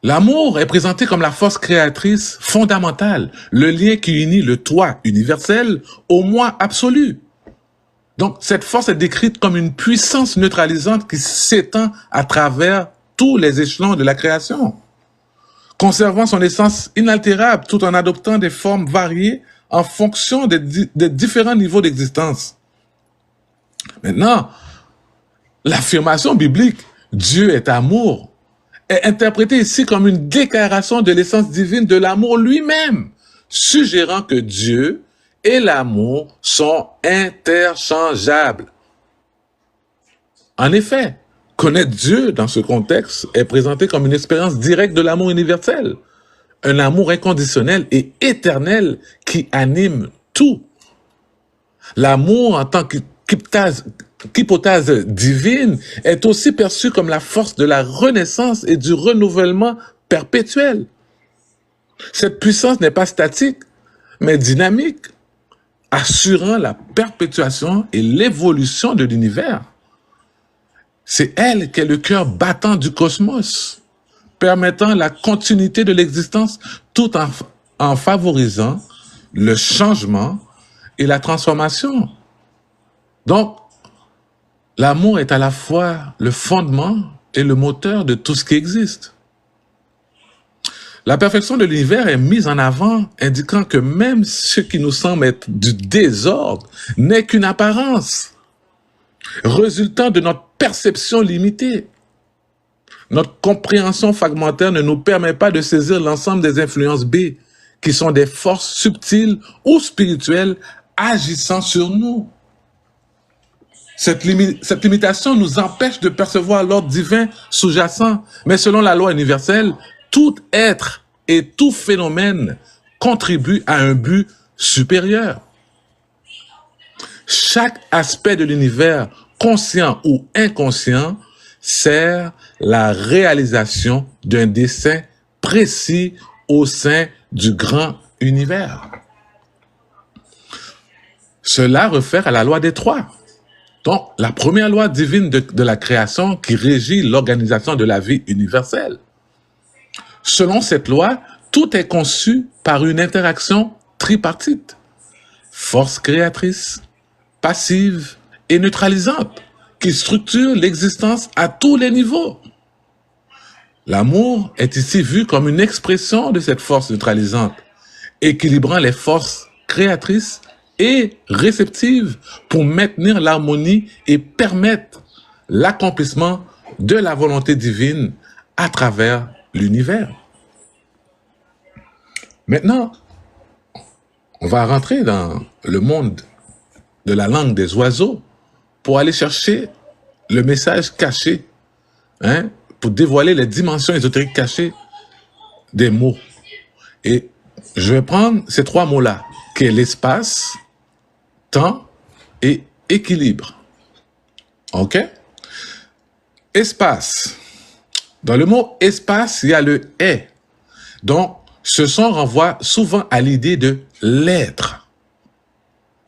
L'amour est présenté comme la force créatrice fondamentale, le lien qui unit le toi universel au moi absolu. Donc, cette force est décrite comme une puissance neutralisante qui s'étend à travers tous les échelons de la création, conservant son essence inaltérable tout en adoptant des formes variées en fonction des différents niveaux d'existence. Maintenant, l'affirmation biblique « Dieu est amour » est interprétée ici comme une déclaration de l'essence divine de l'amour lui-même, suggérant que Dieu et l'amour sont interchangeables. En effet, connaître Dieu dans ce contexte est présenté comme une expérience directe de l'amour universel, un amour inconditionnel et éternel qui anime tout. L'amour en tant qu'hypothèse divine est aussi perçu comme la force de la renaissance et du renouvellement perpétuel. Cette puissance n'est pas statique, mais dynamique, assurant la perpétuation et l'évolution de l'univers. C'est elle qui est le cœur battant du cosmos, permettant la continuité de l'existence tout en favorisant le changement et la transformation. Donc, l'amour est à la fois le fondement et le moteur de tout ce qui existe. La perfection de l'univers est mise en avant, indiquant que même ce qui nous semble être du désordre n'est qu'une apparence, résultant de notre perception limitée. Notre compréhension fragmentaire ne nous permet pas de saisir l'ensemble des influences B, qui sont des forces subtiles ou spirituelles agissant sur nous. Cette limitation nous empêche de percevoir l'ordre divin sous-jacent, mais selon la loi universelle, tout être et tout phénomène contribue à un but supérieur. Chaque aspect de l'univers, conscient ou inconscient, sert la réalisation d'un dessein précis au sein du grand univers. Cela réfère à la loi des trois. Donc, la première loi divine de la création qui régit l'organisation de la vie universelle. Selon cette loi, tout est conçu par une interaction tripartite. Force créatrice, passive et neutralisante, qui structure l'existence à tous les niveaux. L'amour est ici vu comme une expression de cette force neutralisante, équilibrant les forces créatrices et réceptives pour maintenir l'harmonie et permettre l'accomplissement de la volonté divine à travers l'univers. Maintenant, on va rentrer dans le monde de la langue des oiseaux pour aller chercher le message caché, pour dévoiler les dimensions ésotériques cachées des mots. Et je vais prendre ces trois mots-là, qui est l'espace, temps et équilibre. OK? Espace. Dans le mot espace, il y a le est. Donc, ce son renvoie souvent à l'idée de l'être,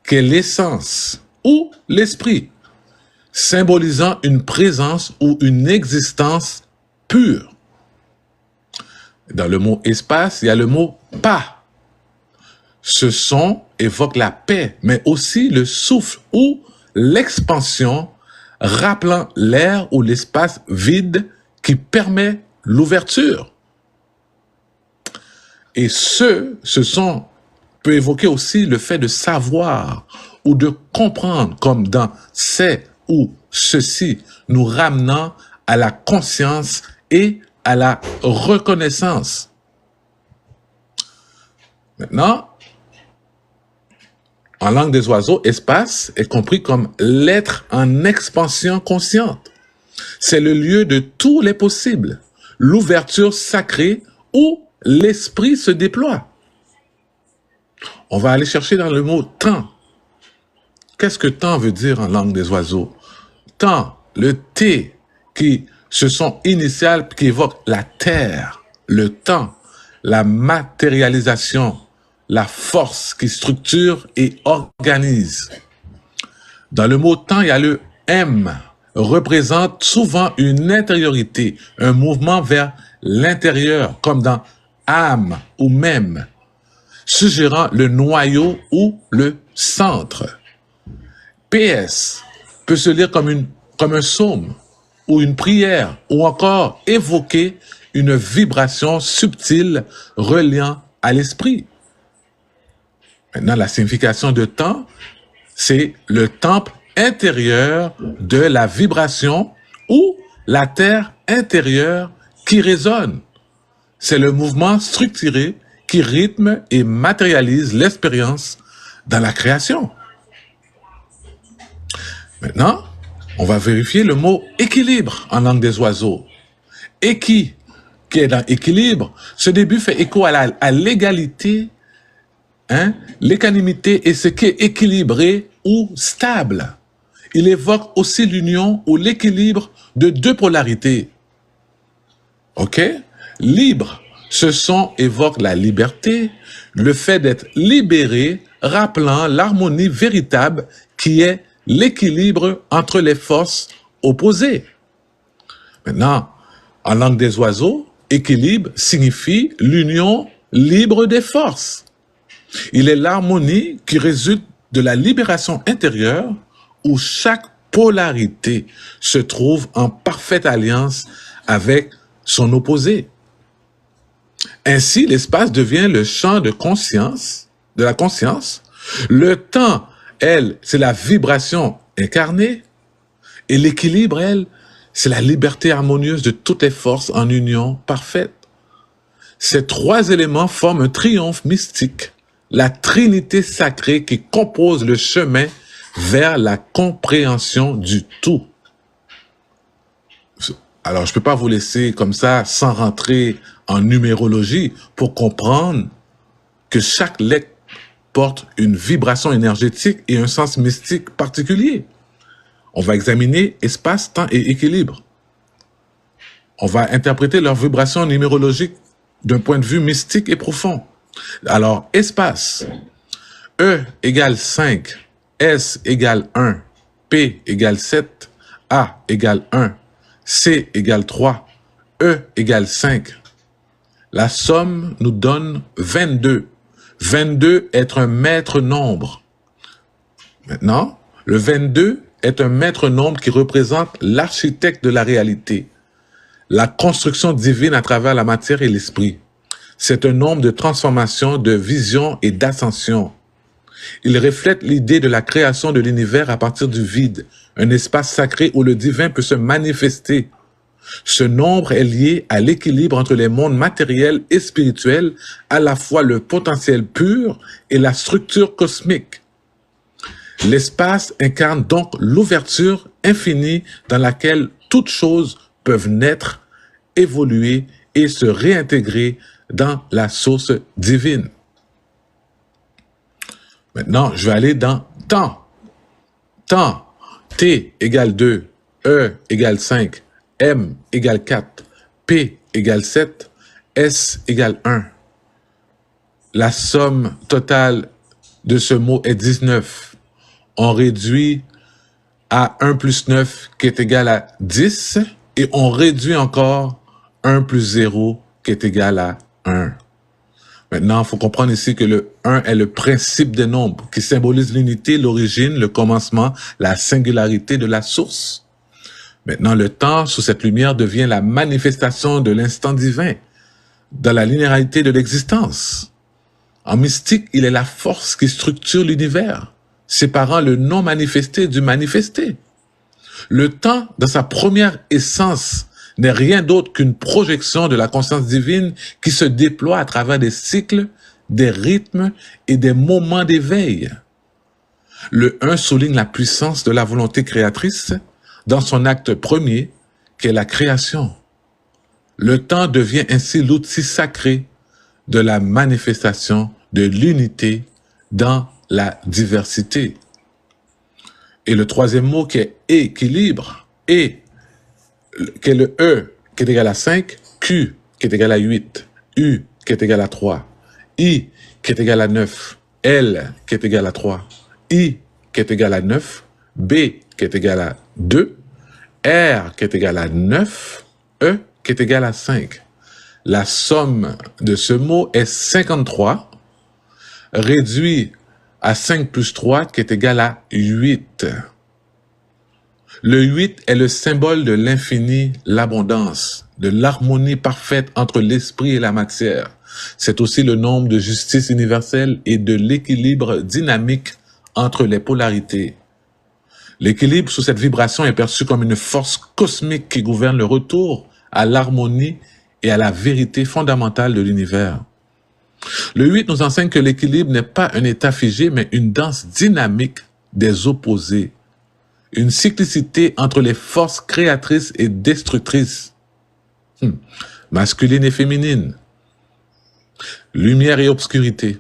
qui est l'essence ou l'esprit, symbolisant une présence ou une existence pure. Dans le mot espace, il y a le mot pas. Ce son évoque la paix, mais aussi le souffle ou l'expansion, rappelant l'air ou l'espace vide qui permet l'ouverture. Et ce son peut évoquer aussi le fait de savoir ou de comprendre, comme dans c'est ou ceci, nous ramenant à la conscience et à la reconnaissance. Maintenant, en langue des oiseaux, espace est compris comme l'être en expansion consciente. C'est le lieu de tous les possibles, l'ouverture sacrée où l'esprit se déploie. On va aller chercher dans le mot temps. Qu'est-ce que temps veut dire en langue des oiseaux? Temps, le T, qui ce son initial qui évoque la terre, le temps, la matérialisation, la force qui structure et organise. Dans le mot temps, il y a le M, représente souvent une intériorité, un mouvement vers l'intérieur, comme dans âme ou même, suggérant le noyau ou le centre. PS peut se lire comme un psaume ou une prière, ou encore évoquer une vibration subtile reliant à l'esprit. Maintenant, la signification de temps, c'est le temple intérieur de la vibration ou la terre intérieure qui résonne. C'est le mouvement structuré qui rythme et matérialise l'expérience dans la création. Maintenant, on va vérifier le mot équilibre en langue des oiseaux. Équi, qui est dans équilibre, ce début fait écho à l'égalité, l'équanimité et ce qui est équilibré ou stable. Il évoque aussi l'union ou l'équilibre de deux polarités. OK? Libre, ce son évoque la liberté, le fait d'être libéré, rappelant l'harmonie véritable qui est l'équilibre entre les forces opposées. Maintenant, en langue des oiseaux, équilibre signifie l'union libre des forces. Il est l'harmonie qui résulte de la libération intérieure où chaque polarité se trouve en parfaite alliance avec son opposé. Ainsi, l'espace devient le champ de conscience, de la conscience. Le temps, elle, c'est la vibration incarnée. Et l'équilibre, elle, c'est la liberté harmonieuse de toutes les forces en union parfaite. Ces trois éléments forment un triomphe mystique, la trinité sacrée qui compose le chemin vers la compréhension du tout. Alors, je ne peux pas vous laisser comme ça sans rentrer en numérologie pour comprendre que chaque lettre porte une vibration énergétique et un sens mystique particulier. On va examiner espace, temps et équilibre. On va interpréter leur vibration numérologique d'un point de vue mystique et profond. Alors, espace, E égale 5, S égale 1, P égale 7, A égale 1, C égale 3, E égale 5. La somme nous donne 22. 22 est un maître nombre. Maintenant, le 22 est un maître nombre qui représente l'architecte de la réalité, la construction divine à travers la matière et l'esprit. C'est un nombre de transformation, de vision et d'ascension. Il reflète l'idée de la création de l'univers à partir du vide, un espace sacré où le divin peut se manifester. Ce nombre est lié à l'équilibre entre les mondes matériels et spirituels, à la fois le potentiel pur et la structure cosmique. L'espace incarne donc l'ouverture infinie dans laquelle toutes choses peuvent naître, évoluer et se réintégrer dans la source divine. Maintenant, je vais aller dans temps. Temps, T égale 2, E égale 5, M égale 4, P égale 7, S égale 1. La somme totale de ce mot est 19. On réduit à 1 plus 9 qui est égal à 10 et on réduit encore 1 plus 0 qui est égal à 1. Maintenant, il faut comprendre ici que le 1 est le principe des nombres qui symbolise l'unité, l'origine, le commencement, la singularité de la source. Maintenant, le temps, sous cette lumière, devient la manifestation de l'instant divin dans la linéarité de l'existence. En mystique, il est la force qui structure l'univers, séparant le non manifesté du manifesté. Le temps, dans sa première essence, n'est rien d'autre qu'une projection de la conscience divine qui se déploie à travers des cycles, des rythmes et des moments d'éveil. Le 1 souligne la puissance de la volonté créatrice dans son acte premier, qui est la création. Le temps devient ainsi l'outil sacré de la manifestation de l'unité dans la diversité. Et le troisième mot qui est équilibre, et qui est le E qui est égal à 5, Q qui est égal à 8, U qui est égal à 3, I qui est égal à 9, L qui est égal à 3, I qui est égal à 9, B qui est égal à 2, R qui est égal à 9, E qui est égal à 5. La somme de ce mot est 53, réduit à 5 plus 3 qui est égal à 8. Le 8 est le symbole de l'infini, l'abondance, de l'harmonie parfaite entre l'esprit et la matière. C'est aussi le nombre de justice universelle et de l'équilibre dynamique entre les polarités. L'équilibre sous cette vibration est perçu comme une force cosmique qui gouverne le retour à l'harmonie et à la vérité fondamentale de l'univers. Le 8 nous enseigne que l'équilibre n'est pas un état figé, mais une danse dynamique des opposés. Une cyclicité entre les forces créatrices et destructrices, masculine et féminine, lumière et obscurité.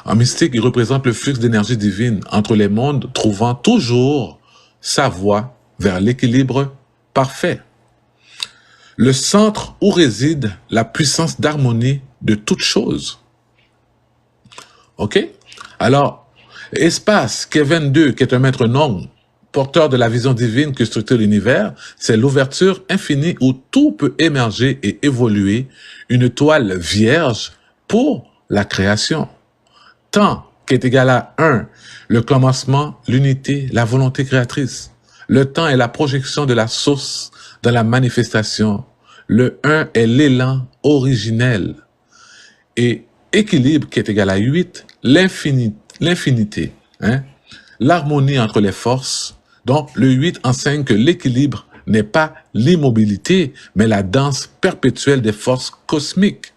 En mystique, il représente le flux d'énergie divine entre les mondes, trouvant toujours sa voie vers l'équilibre parfait. Le centre où réside la puissance d'harmonie de toute chose. OK? Alors, espace, qui est 22, qui est un maître nombre, porteur de la vision divine que structure l'univers, c'est l'ouverture infinie où tout peut émerger et évoluer, une toile vierge pour la création. Temps, qui est égal à 1, le commencement, l'unité, la volonté créatrice. Le temps est la projection de la source dans la manifestation. Le 1 est l'élan originel. Et équilibre, qui est égal à 8, l'infinité, l'harmonie entre les forces. Donc, le 8 enseigne que l'équilibre n'est pas l'immobilité, mais la danse perpétuelle des forces cosmiques.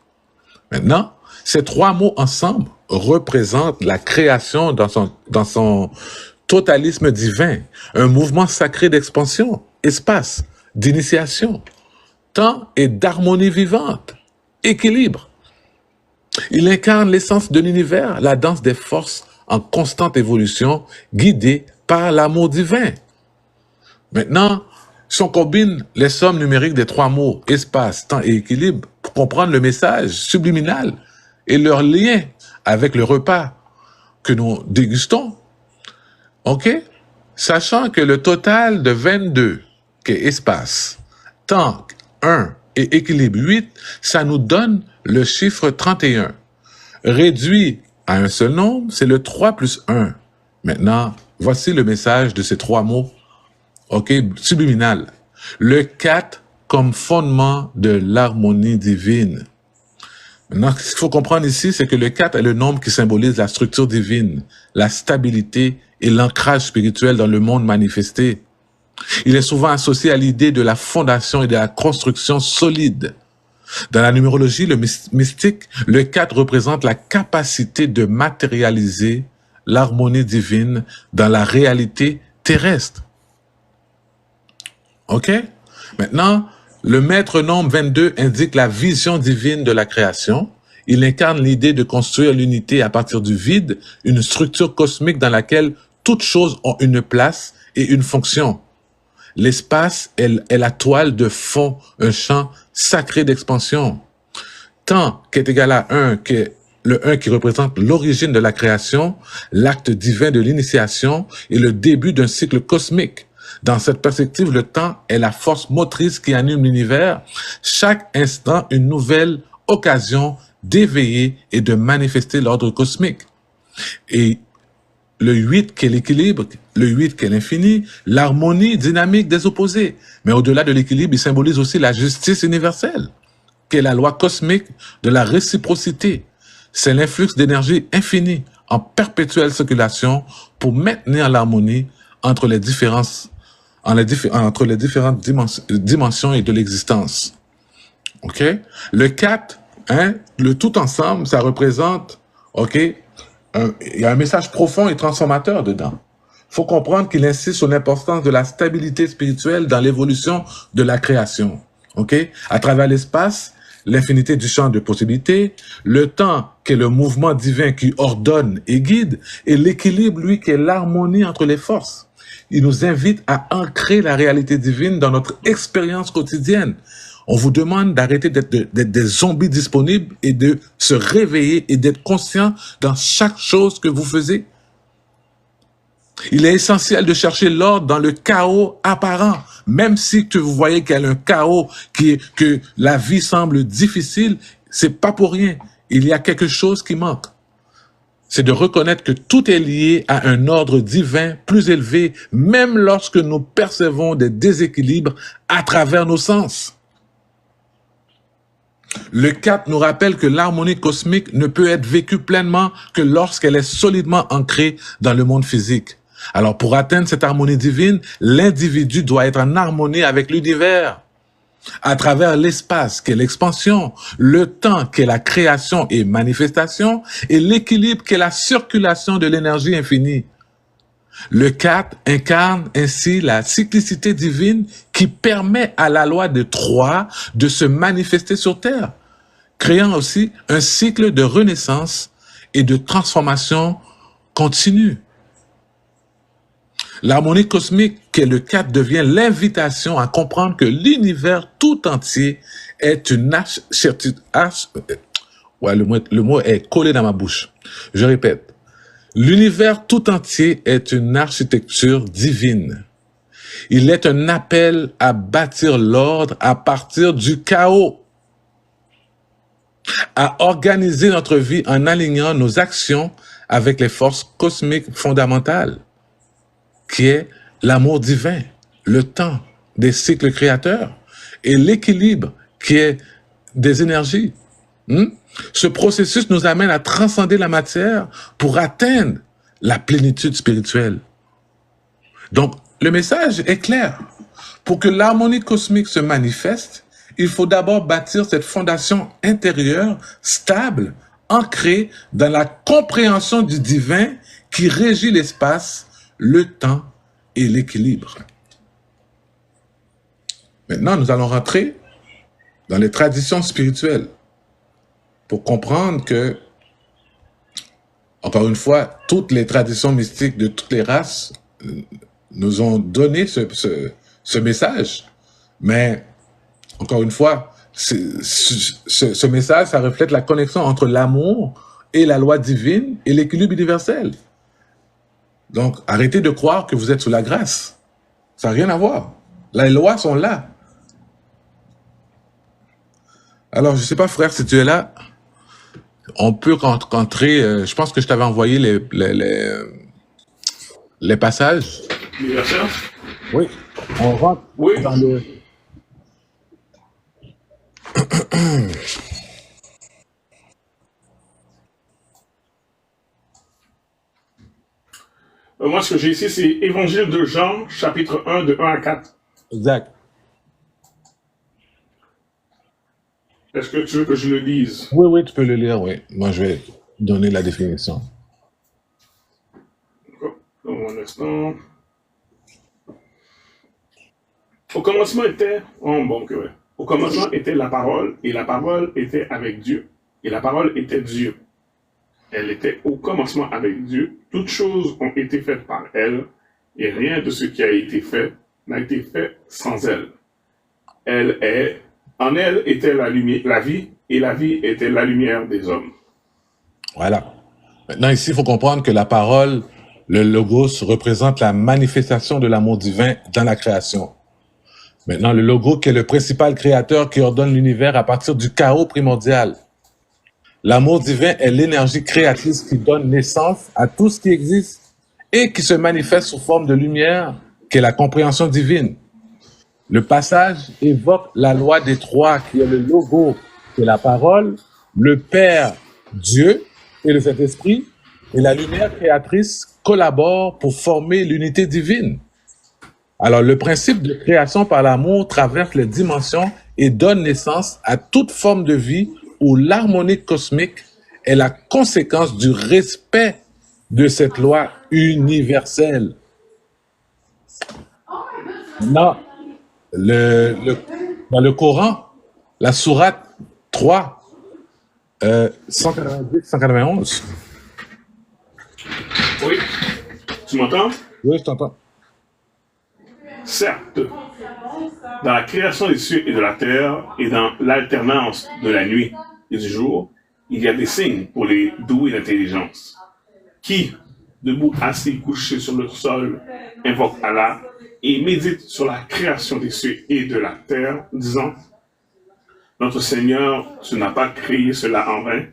Maintenant, ces trois mots ensemble représentent la création dans son totalisme divin, un mouvement sacré d'expansion, espace, d'initiation, temps et d'harmonie vivante, équilibre. Il incarne l'essence de l'univers, la danse des forces en constante évolution, guidée par l'amour divin. Maintenant, si on combine les sommes numériques des trois mots, espace, temps et équilibre, pour comprendre le message subliminal et leur lien avec le repas que nous dégustons, ok? Sachant que le total de 22, qui est espace, temps 1 et équilibre 8, ça nous donne le chiffre 31. Réduit à un seul nombre, c'est le 3 plus 1. Maintenant, voici le message de ces trois mots, ok, subliminal. Le 4 comme fondement de l'harmonie divine. Maintenant, ce qu'il faut comprendre ici, c'est que le 4 est le nombre qui symbolise la structure divine, la stabilité et l'ancrage spirituel dans le monde manifesté. Il est souvent associé à l'idée de la fondation et de la construction solide. Dans la numérologie, le mystique, le 4 représente la capacité de matérialiser l'harmonie divine dans la réalité terrestre. OK? Maintenant, le maître nombre 22 indique la vision divine de la création. Il incarne l'idée de construire l'unité à partir du vide, une structure cosmique dans laquelle toutes choses ont une place et une fonction. L'espace est la toile de fond, un champ sacré d'expansion. Temps qui est égal à 1, qui est le 1 qui représente l'origine de la création, l'acte divin de l'initiation et le début d'un cycle cosmique. Dans cette perspective, le temps est la force motrice qui anime l'univers. Chaque instant, une nouvelle occasion d'éveiller et de manifester l'ordre cosmique. Et le 8 qui est l'équilibre, le 8 qui est l'infini, l'harmonie dynamique des opposés. Mais au-delà de l'équilibre, il symbolise aussi la justice universelle, qui est la loi cosmique de la réciprocité. C'est l'influx d'énergie infinie en perpétuelle circulation pour maintenir l'harmonie entre les différentes dimensions et de l'existence. OK? Le 4, le tout ensemble, ça représente, OK, il y a un message profond et transformateur dedans. Il faut comprendre qu'il insiste sur l'importance de la stabilité spirituelle dans l'évolution de la création. OK? À travers l'espace, l'infinité du champ de possibilités, le temps qui est le mouvement divin qui ordonne et guide, et l'équilibre, lui, qui est l'harmonie entre les forces. Il nous invite à ancrer la réalité divine dans notre expérience quotidienne. On vous demande d'arrêter d'être des zombies disponibles et de se réveiller et d'être conscient dans chaque chose que vous faites. Il est essentiel de chercher l'ordre dans le chaos apparent. Même si que vous voyez qu'il y a un chaos, que la vie semble difficile, c'est pas pour rien. Il y a quelque chose qui manque. C'est de reconnaître que tout est lié à un ordre divin plus élevé, même lorsque nous percevons des déséquilibres à travers nos sens. Le 4 nous rappelle que l'harmonie cosmique ne peut être vécue pleinement que lorsqu'elle est solidement ancrée dans le monde physique. Alors, pour atteindre cette harmonie divine, l'individu doit être en harmonie avec l'univers. À travers l'espace, qui est l'expansion, le temps, qui est la création et manifestation, et l'équilibre, qui est la circulation de l'énergie infinie. Le 4 incarne ainsi la cyclicité divine qui permet à la loi de 3 de se manifester sur Terre, créant aussi un cycle de renaissance et de transformation continue. L'harmonie cosmique, qui est le 4, devient l'invitation à comprendre que l'univers tout entier est une le mot est collé dans ma bouche. Je répète. L'univers tout entier est une architecture divine. Il est un appel à bâtir l'ordre à partir du chaos, à organiser notre vie en alignant nos actions avec les forces cosmiques fondamentales, qui est l'amour divin, le temps des cycles créateurs et l'équilibre qui est des énergies. Ce processus nous amène à transcender la matière pour atteindre la plénitude spirituelle. Donc, le message est clair. Pour que l'harmonie cosmique se manifeste, il faut d'abord bâtir cette fondation intérieure stable, ancrée dans la compréhension du divin qui régit l'espace, le temps et l'équilibre. Maintenant, nous allons rentrer dans les traditions spirituelles pour comprendre que, encore une fois, toutes les traditions mystiques de toutes les races nous ont donné ce message. Mais, encore une fois, ce message, ça reflète la connexion entre l'amour et la loi divine et l'équilibre universel. Donc, arrêtez de croire que vous êtes sous la grâce. Ça n'a rien à voir. Les lois sont là. Alors, je ne sais pas, frère, si tu es là, on peut rentrer, je pense que je t'avais envoyé les passages. Universel? Oui. On rentre dans le... Moi, ce que j'ai ici, c'est Évangile de Jean, chapitre 1, de 1 à 4. Exact. Est-ce que tu veux que je le lise? Oui, tu peux le lire, oui. Moi, je vais donner la définition. Un instant. Au commencement était... Au commencement était la parole, et la parole était avec Dieu. Et la parole était Dieu. Elle était au commencement avec Dieu. Toutes choses ont été faites par elle, et rien de ce qui a été fait n'a été fait sans elle. Elle est En elle était la lumière, la vie, et la vie était la lumière des hommes. Voilà. Maintenant, ici, il faut comprendre que la parole, le logos, représente la manifestation de l'amour divin dans la création. Maintenant, le logo qui est le principal créateur qui ordonne l'univers à partir du chaos primordial. L'amour divin est l'énergie créatrice qui donne naissance à tout ce qui existe et qui se manifeste sous forme de lumière, qui est la compréhension divine. Le passage évoque la loi des trois, qui est le logo, qui est la parole, le Père, Dieu et le Saint-Esprit, et la lumière créatrice collaborent pour former l'unité divine. Alors, le principe de création par l'amour traverse les dimensions et donne naissance à toute forme de vie où l'harmonie cosmique est la conséquence du respect de cette loi universelle. Maintenant, dans le Coran, la sourate 3, 190-191. Oui, tu m'entends? Oui, je t'entends. Certes, dans la création des cieux et de la terre et dans l'alternance de la nuit et du jour, il y a des signes pour les doués d'intelligence qui, debout assis couchés sur le sol, invoquent Allah et méditent sur la création des cieux et de la terre, disant: Notre Seigneur, tu n'as pas créé cela en vain.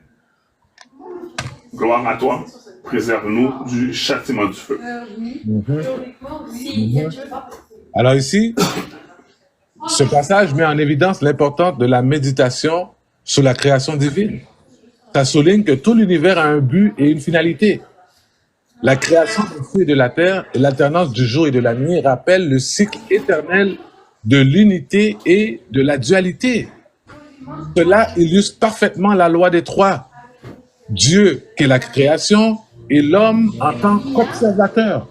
Gloire à toi, préserve-nous du châtiment du feu. Alors ici, ce passage met en évidence l'importance de la méditation sur la création divine. Ça souligne que tout l'univers a un but et une finalité. La création des cieux et de la terre et l'alternance du jour et de la nuit rappellent le cycle éternel de l'unité et de la dualité. Cela illustre parfaitement la loi des trois. Dieu, qui est la création, et l'homme en tant qu'observateur.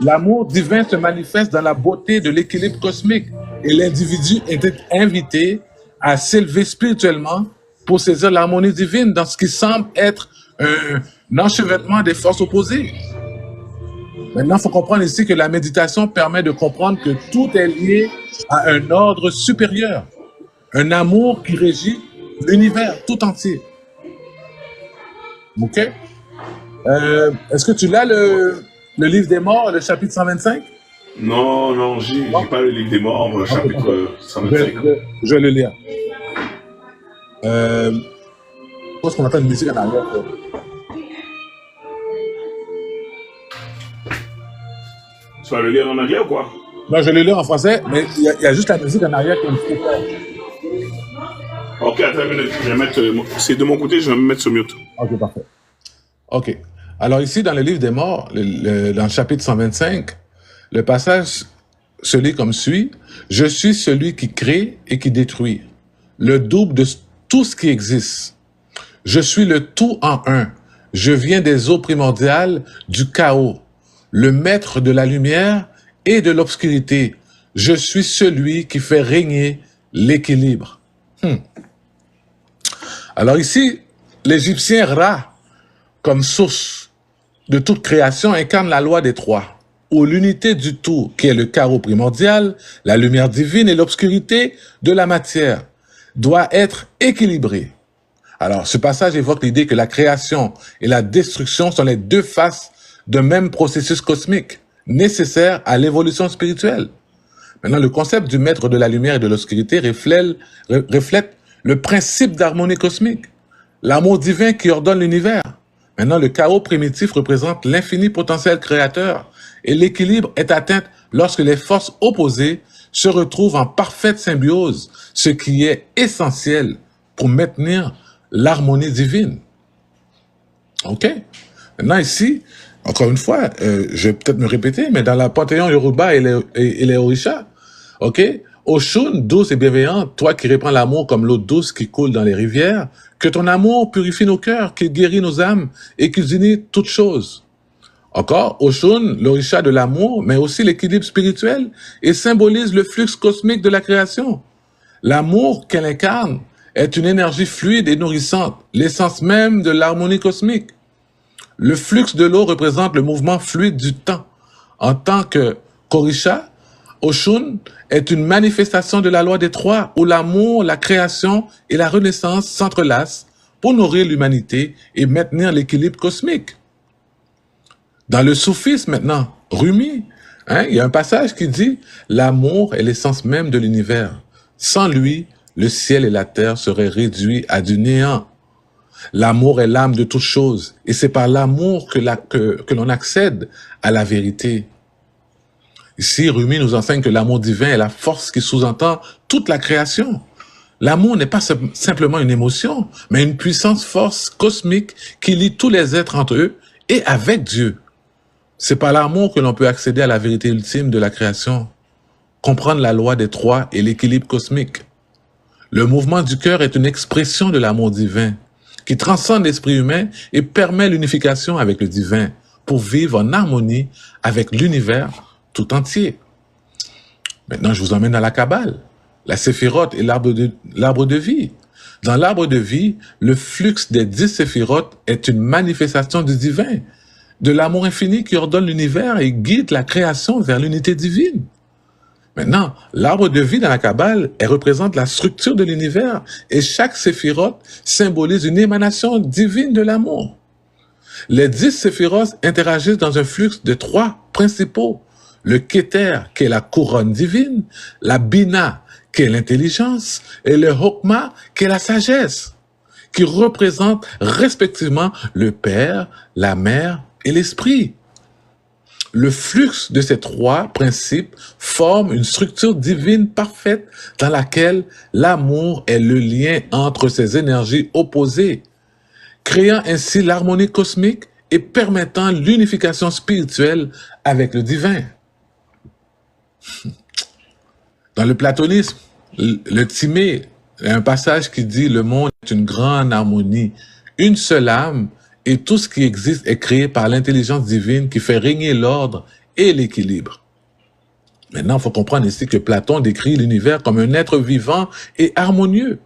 L'amour divin se manifeste dans la beauté de l'équilibre cosmique et l'individu est invité à s'élever spirituellement pour saisir l'harmonie divine dans ce qui semble être un enchevêtrement des forces opposées. Maintenant, il faut comprendre ici que la méditation permet de comprendre que tout est lié à un ordre supérieur, un amour qui régit l'univers tout entier. OK? Est-ce que tu l'as, le livre des morts, le chapitre 125? Non, j'ai pas le livre des morts, le chapitre 125. Je vais le lire. Je pense qu'on entend une musique en arrière. Tu vas le lire en anglais ou quoi? Non, je le lis en français, mais il y a juste la musique en arrière qui me fait peur. Ok, attends une minute. Je vais mettre. C'est de mon côté, je vais me mettre sur mute. Ok, parfait. Ok. Alors ici, dans le livre des morts, dans le chapitre 125, le passage se lit comme suit. Je suis celui qui crée et qui détruit, le double de tout ce qui existe. Je suis le tout en un. Je viens des eaux primordiales, du chaos, le maître de la lumière et de l'obscurité. Je suis celui qui fait régner l'équilibre. Alors ici, l'Égyptien Ra, comme source de toute création, incarne la loi des trois, où l'unité du tout, qui est le chaos primordial, la lumière divine et l'obscurité de la matière, doit être équilibrée. Alors, ce passage évoque l'idée que la création et la destruction sont les deux faces d'un même processus cosmique, nécessaire à l'évolution spirituelle. Maintenant, le concept du maître de la lumière et de l'obscurité reflète le principe d'harmonie cosmique, l'amour divin qui ordonne l'univers. Maintenant, le chaos primitif représente l'infini potentiel créateur et l'équilibre est atteint lorsque les forces opposées se retrouvent en parfaite symbiose, ce qui est essentiel pour maintenir l'harmonie divine. OK? Maintenant ici, encore une fois, je vais peut-être me répéter, mais dans la panthéon Yoruba et les Orishas, OK? Oshun, douce et bienveillante, toi qui répands l'amour comme l'eau douce qui coule dans les rivières, que ton amour purifie nos cœurs, qu'il guérit nos âmes et qu'il unit toutes choses. Encore, Oshun, l'Orisha de l'amour, mais aussi l'équilibre spirituel et symbolise le flux cosmique de la création. L'amour qu'elle incarne est une énergie fluide et nourrissante, l'essence même de l'harmonie cosmique. Le flux de l'eau représente le mouvement fluide du temps. En tant que Korisha, Oshun est une manifestation de la loi des trois, où l'amour, la création et la renaissance s'entrelacent pour nourrir l'humanité et maintenir l'équilibre cosmique. Dans le soufisme maintenant, Rumi, il y a un passage qui dit « L'amour est l'essence même de l'univers. Sans lui, le ciel et la terre seraient réduits à du néant. L'amour est l'âme de toute chose, et c'est par l'amour que l'on accède à la vérité. » Ici, Rumi nous enseigne que l'amour divin est la force qui sous-entend toute la création. L'amour n'est pas simplement une émotion, mais une puissante force cosmique qui lie tous les êtres entre eux et avec Dieu. C'est par l'amour que l'on peut accéder à la vérité ultime de la création, comprendre la loi des trois et l'équilibre cosmique. Le mouvement du cœur est une expression de l'amour divin qui transcende l'esprit humain et permet l'unification avec le divin pour vivre en harmonie avec l'univers tout entier. Maintenant, je vous emmène à la Kabbale, la séphirote et l'arbre de vie. Dans l'arbre de vie, le flux des 10 séphirotes est une manifestation du divin, de l'amour infini qui ordonne l'univers et guide la création vers l'unité divine. Maintenant, l'arbre de vie dans la Kabbale, elle représente la structure de l'univers et chaque séphirote symbolise une émanation divine de l'amour. Les 10 séphirotes interagissent dans un flux de 3 principaux. Le Keter, qui est la couronne divine, la Bina, qui est l'intelligence, et le Hokma, qui est la sagesse, qui représentent respectivement le Père, la Mère et l'Esprit. Le flux de ces 3 principes forme une structure divine parfaite dans laquelle l'amour est le lien entre ces énergies opposées, créant ainsi l'harmonie cosmique et permettant l'unification spirituelle avec le divin. Dans le platonisme, le Timée, il y a un passage qui dit « Le monde est une grande harmonie, une seule âme, et tout ce qui existe est créé par l'intelligence divine qui fait régner l'ordre et l'équilibre. » Maintenant, il faut comprendre ici que Platon décrit l'univers comme un être vivant et harmonieux,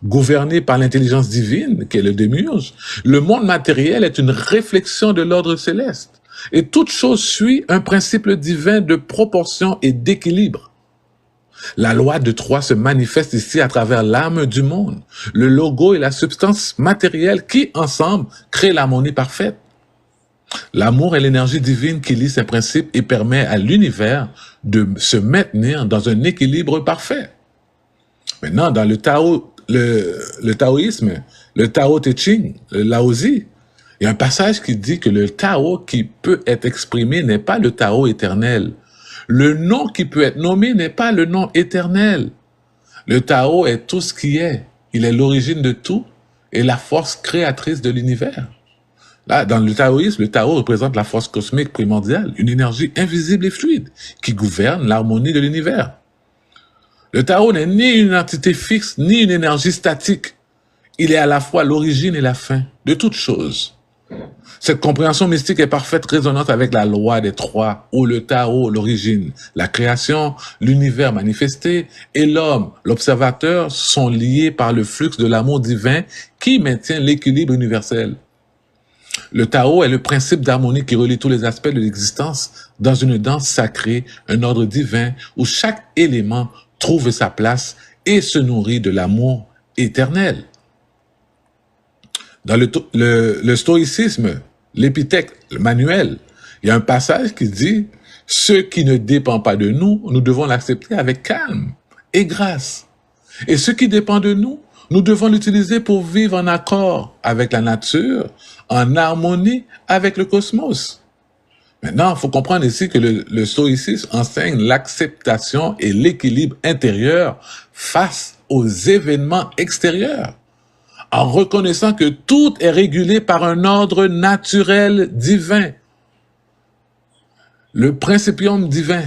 gouverné par l'intelligence divine, qui est le démiurge. Le monde matériel est une réflexion de l'ordre céleste. Et toute chose suit un principe divin de proportion et d'équilibre. La loi de 3 se manifeste ici à travers l'âme du monde, le logo et la substance matérielle qui, ensemble, créent l'harmonie parfaite. L'amour est l'énergie divine qui lie ces principes et permet à l'univers de se maintenir dans un équilibre parfait. Maintenant, dans le taoïsme, le Tao Te Ching, le Laozi, il y a un passage qui dit que le Tao qui peut être exprimé n'est pas le Tao éternel. Le nom qui peut être nommé n'est pas le nom éternel. Le Tao est tout ce qui est. Il est l'origine de tout et la force créatrice de l'univers. Là, dans le taoïsme, le Tao représente la force cosmique primordiale, une énergie invisible et fluide qui gouverne l'harmonie de l'univers. Le Tao n'est ni une entité fixe, ni une énergie statique. Il est à la fois l'origine et la fin de toute chose. Cette compréhension mystique est parfaite résonante avec la loi des 3, où le Tao, l'origine, la création, l'univers manifesté et l'homme, l'observateur, sont liés par le flux de l'amour divin qui maintient l'équilibre universel. Le Tao est le principe d'harmonie qui relie tous les aspects de l'existence dans une danse sacrée, un ordre divin où chaque élément trouve sa place et se nourrit de l'amour éternel. Dans le stoïcisme, l'épithète, le manuel, il y a un passage qui dit « Ce qui ne dépend pas de nous, nous devons l'accepter avec calme et grâce. Et ce qui dépend de nous, nous devons l'utiliser pour vivre en accord avec la nature, en harmonie avec le cosmos. » Maintenant, il faut comprendre ici que le stoïcisme enseigne l'acceptation et l'équilibre intérieur face aux événements extérieurs, en reconnaissant que tout est régulé par un ordre naturel divin. Le principium divin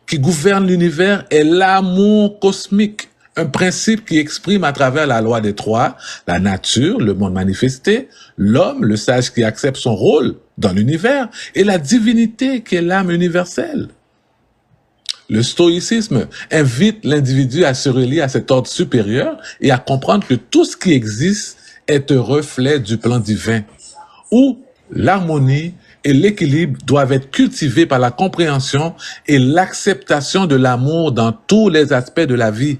qui gouverne l'univers est l'amour cosmique, un principe qui exprime à travers la loi des 3, la nature, le monde manifesté, l'homme, le sage qui accepte son rôle dans l'univers, et la divinité qui est l'âme universelle. Le stoïcisme invite l'individu à se relier à cet ordre supérieur et à comprendre que tout ce qui existe est un reflet du plan divin, où l'harmonie et l'équilibre doivent être cultivés par la compréhension et l'acceptation de l'amour dans tous les aspects de la vie.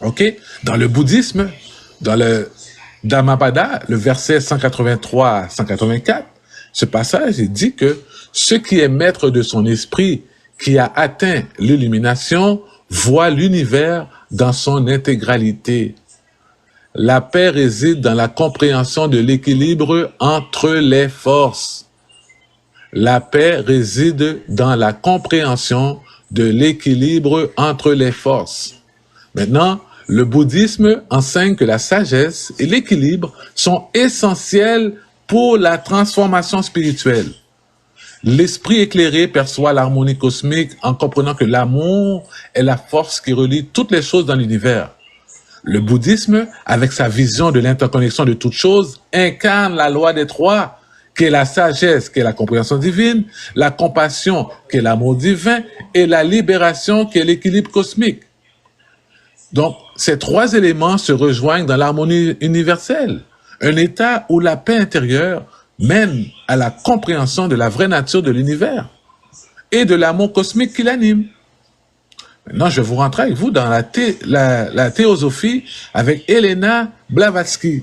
Ok? Dans le bouddhisme, dans le Dhammapada, le verset 183-184, ce passage, il dit que ce qui est maître de son esprit, qui a atteint l'illumination, voit l'univers dans son intégralité. La paix réside dans la compréhension de l'équilibre entre les forces. La paix réside dans la compréhension de l'équilibre entre les forces. Maintenant, le bouddhisme enseigne que la sagesse et l'équilibre sont essentiels pour la transformation spirituelle. L'esprit éclairé perçoit l'harmonie cosmique en comprenant que l'amour est la force qui relie toutes les choses dans l'univers. Le bouddhisme, avec sa vision de l'interconnexion de toutes choses, incarne la loi des trois, qui est la sagesse, qui est la compréhension divine, la compassion, qui est l'amour divin, et la libération, qui est l'équilibre cosmique. Donc, ces trois éléments se rejoignent dans l'harmonie universelle, un état où la paix intérieure mène à la compréhension de la vraie nature de l'univers et de l'amour cosmique qui l'anime. Maintenant, je vais vous rentrer avec vous dans la théosophie avec Helena Blavatsky.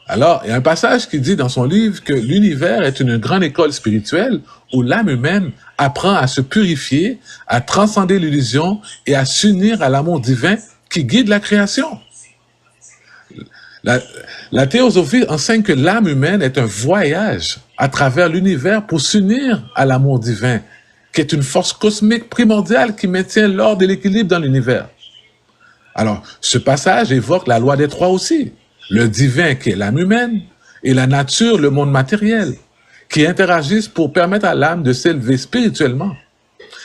Alors, il y a un passage qui dit dans son livre que l'univers est une grande école spirituelle où l'âme humaine apprend à se purifier, à transcender l'illusion et à s'unir à l'amour divin qui guide la création. La théosophie enseigne que l'âme humaine est un voyage à travers l'univers pour s'unir à l'amour divin, qui est une force cosmique primordiale qui maintient l'ordre et l'équilibre dans l'univers. Alors, ce passage évoque la loi des trois aussi. Le divin qui est l'âme humaine et la nature, le monde matériel, qui interagissent pour permettre à l'âme de s'élever spirituellement.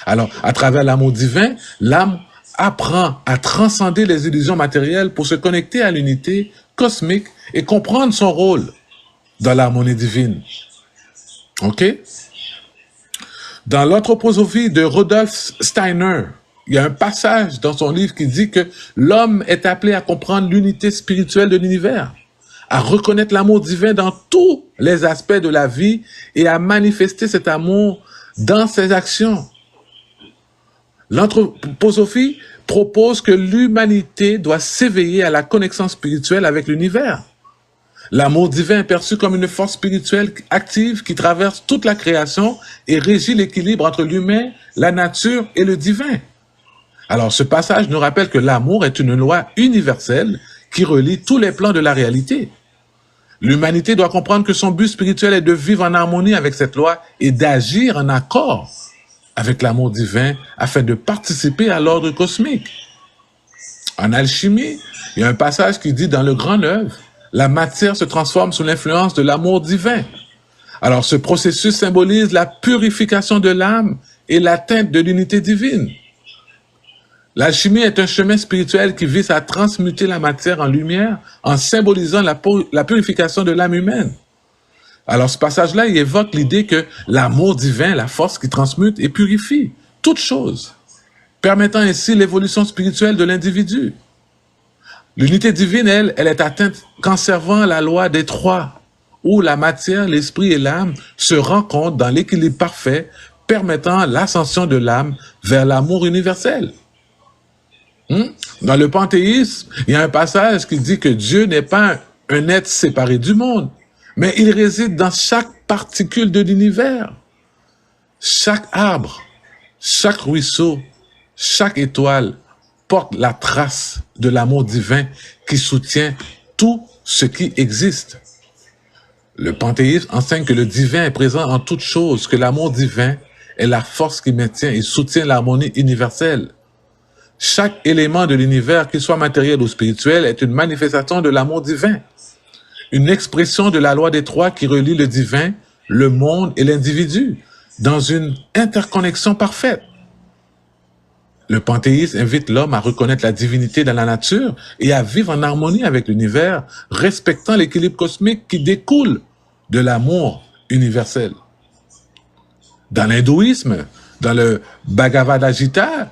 Alors, à travers l'amour divin, l'âme apprend à transcender les illusions matérielles pour se connecter à l'unité cosmique et comprendre son rôle dans l'harmonie divine. OK? Dans l'anthroposophie de Rudolf Steiner, il y a un passage dans son livre qui dit que l'homme est appelé à comprendre l'unité spirituelle de l'univers, à reconnaître l'amour divin dans tous les aspects de la vie et à manifester cet amour dans ses actions. L'anthroposophie propose que l'humanité doit s'éveiller à la connexion spirituelle avec l'univers. L'amour divin est perçu comme une force spirituelle active qui traverse toute la création et régit l'équilibre entre l'humain, la nature et le divin. Alors, ce passage nous rappelle que l'amour est une loi universelle qui relie tous les plans de la réalité. L'humanité doit comprendre que son but spirituel est de vivre en harmonie avec cette loi et d'agir en accord avec l'amour divin afin de participer à l'ordre cosmique. En alchimie, il y a un passage qui dit dans le grand œuvre, la matière se transforme sous l'influence de l'amour divin. Alors, ce processus symbolise la purification de l'âme et l'atteinte de l'unité divine. L'alchimie est un chemin spirituel qui vise à transmuter la matière en lumière en symbolisant la purification de l'âme humaine. Alors ce passage-là, il évoque l'idée que l'amour divin, la force qui transmute et purifie toute chose, permettant ainsi l'évolution spirituelle de l'individu. L'unité divine, elle est atteinte qu'en servant la loi des trois, où la matière, l'esprit et l'âme se rencontrent dans l'équilibre parfait, permettant l'ascension de l'âme vers l'amour universel. Dans le panthéisme, il y a un passage qui dit que Dieu n'est pas un être séparé du monde, mais il réside dans chaque particule de l'univers. Chaque arbre, chaque ruisseau, chaque étoile porte la trace de l'amour divin qui soutient tout ce qui existe. Le panthéisme enseigne que le divin est présent en toutes choses, que l'amour divin est la force qui maintient et soutient l'harmonie universelle. Chaque élément de l'univers, qu'il soit matériel ou spirituel, est une manifestation de l'amour divin. Une expression de la loi des trois qui relie le divin, le monde et l'individu, dans une interconnexion parfaite. Le panthéisme invite l'homme à reconnaître la divinité dans la nature et à vivre en harmonie avec l'univers, respectant l'équilibre cosmique qui découle de l'amour universel. Dans l'hindouisme, dans le Bhagavad Gita,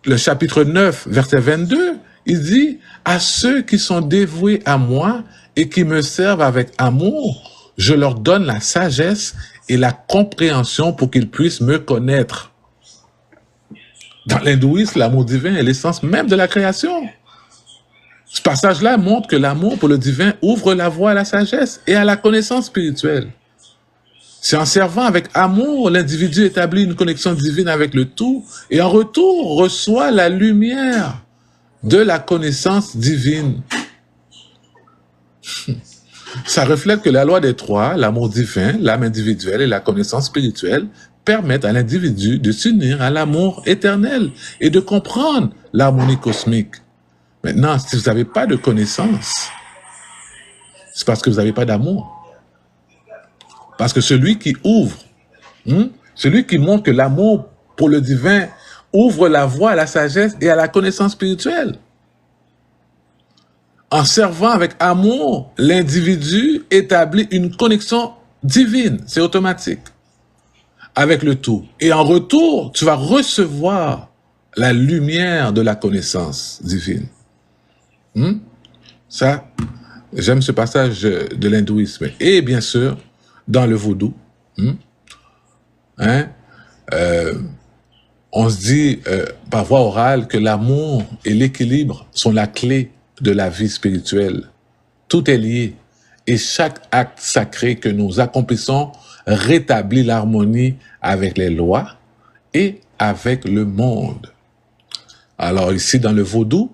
le chapitre 9, verset 22, il dit « À ceux qui sont dévoués à moi et qui me servent avec amour, je leur donne la sagesse et la compréhension pour qu'ils puissent me connaître. Dans l'hindouisme, l'amour divin est l'essence même de la création. Ce passage-là montre que l'amour pour le divin ouvre la voie à la sagesse et à la connaissance spirituelle. C'est en servant avec amour, l'individu établit une connexion divine avec le tout et en retour reçoit la lumière de la connaissance divine. Ça reflète que la loi des trois, l'amour divin, l'âme individuelle et la connaissance spirituelle permettent à l'individu de s'unir à l'amour éternel et de comprendre l'harmonie cosmique. Maintenant, si vous n'avez pas de connaissance, c'est parce que vous n'avez pas d'amour. Parce que celui qui ouvre, celui qui montre que l'amour pour le divin ouvre la voie à la sagesse et à la connaissance spirituelle. En servant avec amour, l'individu établit une connexion divine, c'est automatique, avec le tout. Et en retour, tu vas recevoir la lumière de la connaissance divine. Ça, j'aime ce passage de l'hindouisme. Et bien sûr, dans le vaudou, on se dit par voie orale que l'amour et l'équilibre sont la clé de la vie spirituelle. Tout est lié. Et chaque acte sacré que nous accomplissons rétablit l'harmonie avec les lois et avec le monde. Alors ici, dans le vaudou,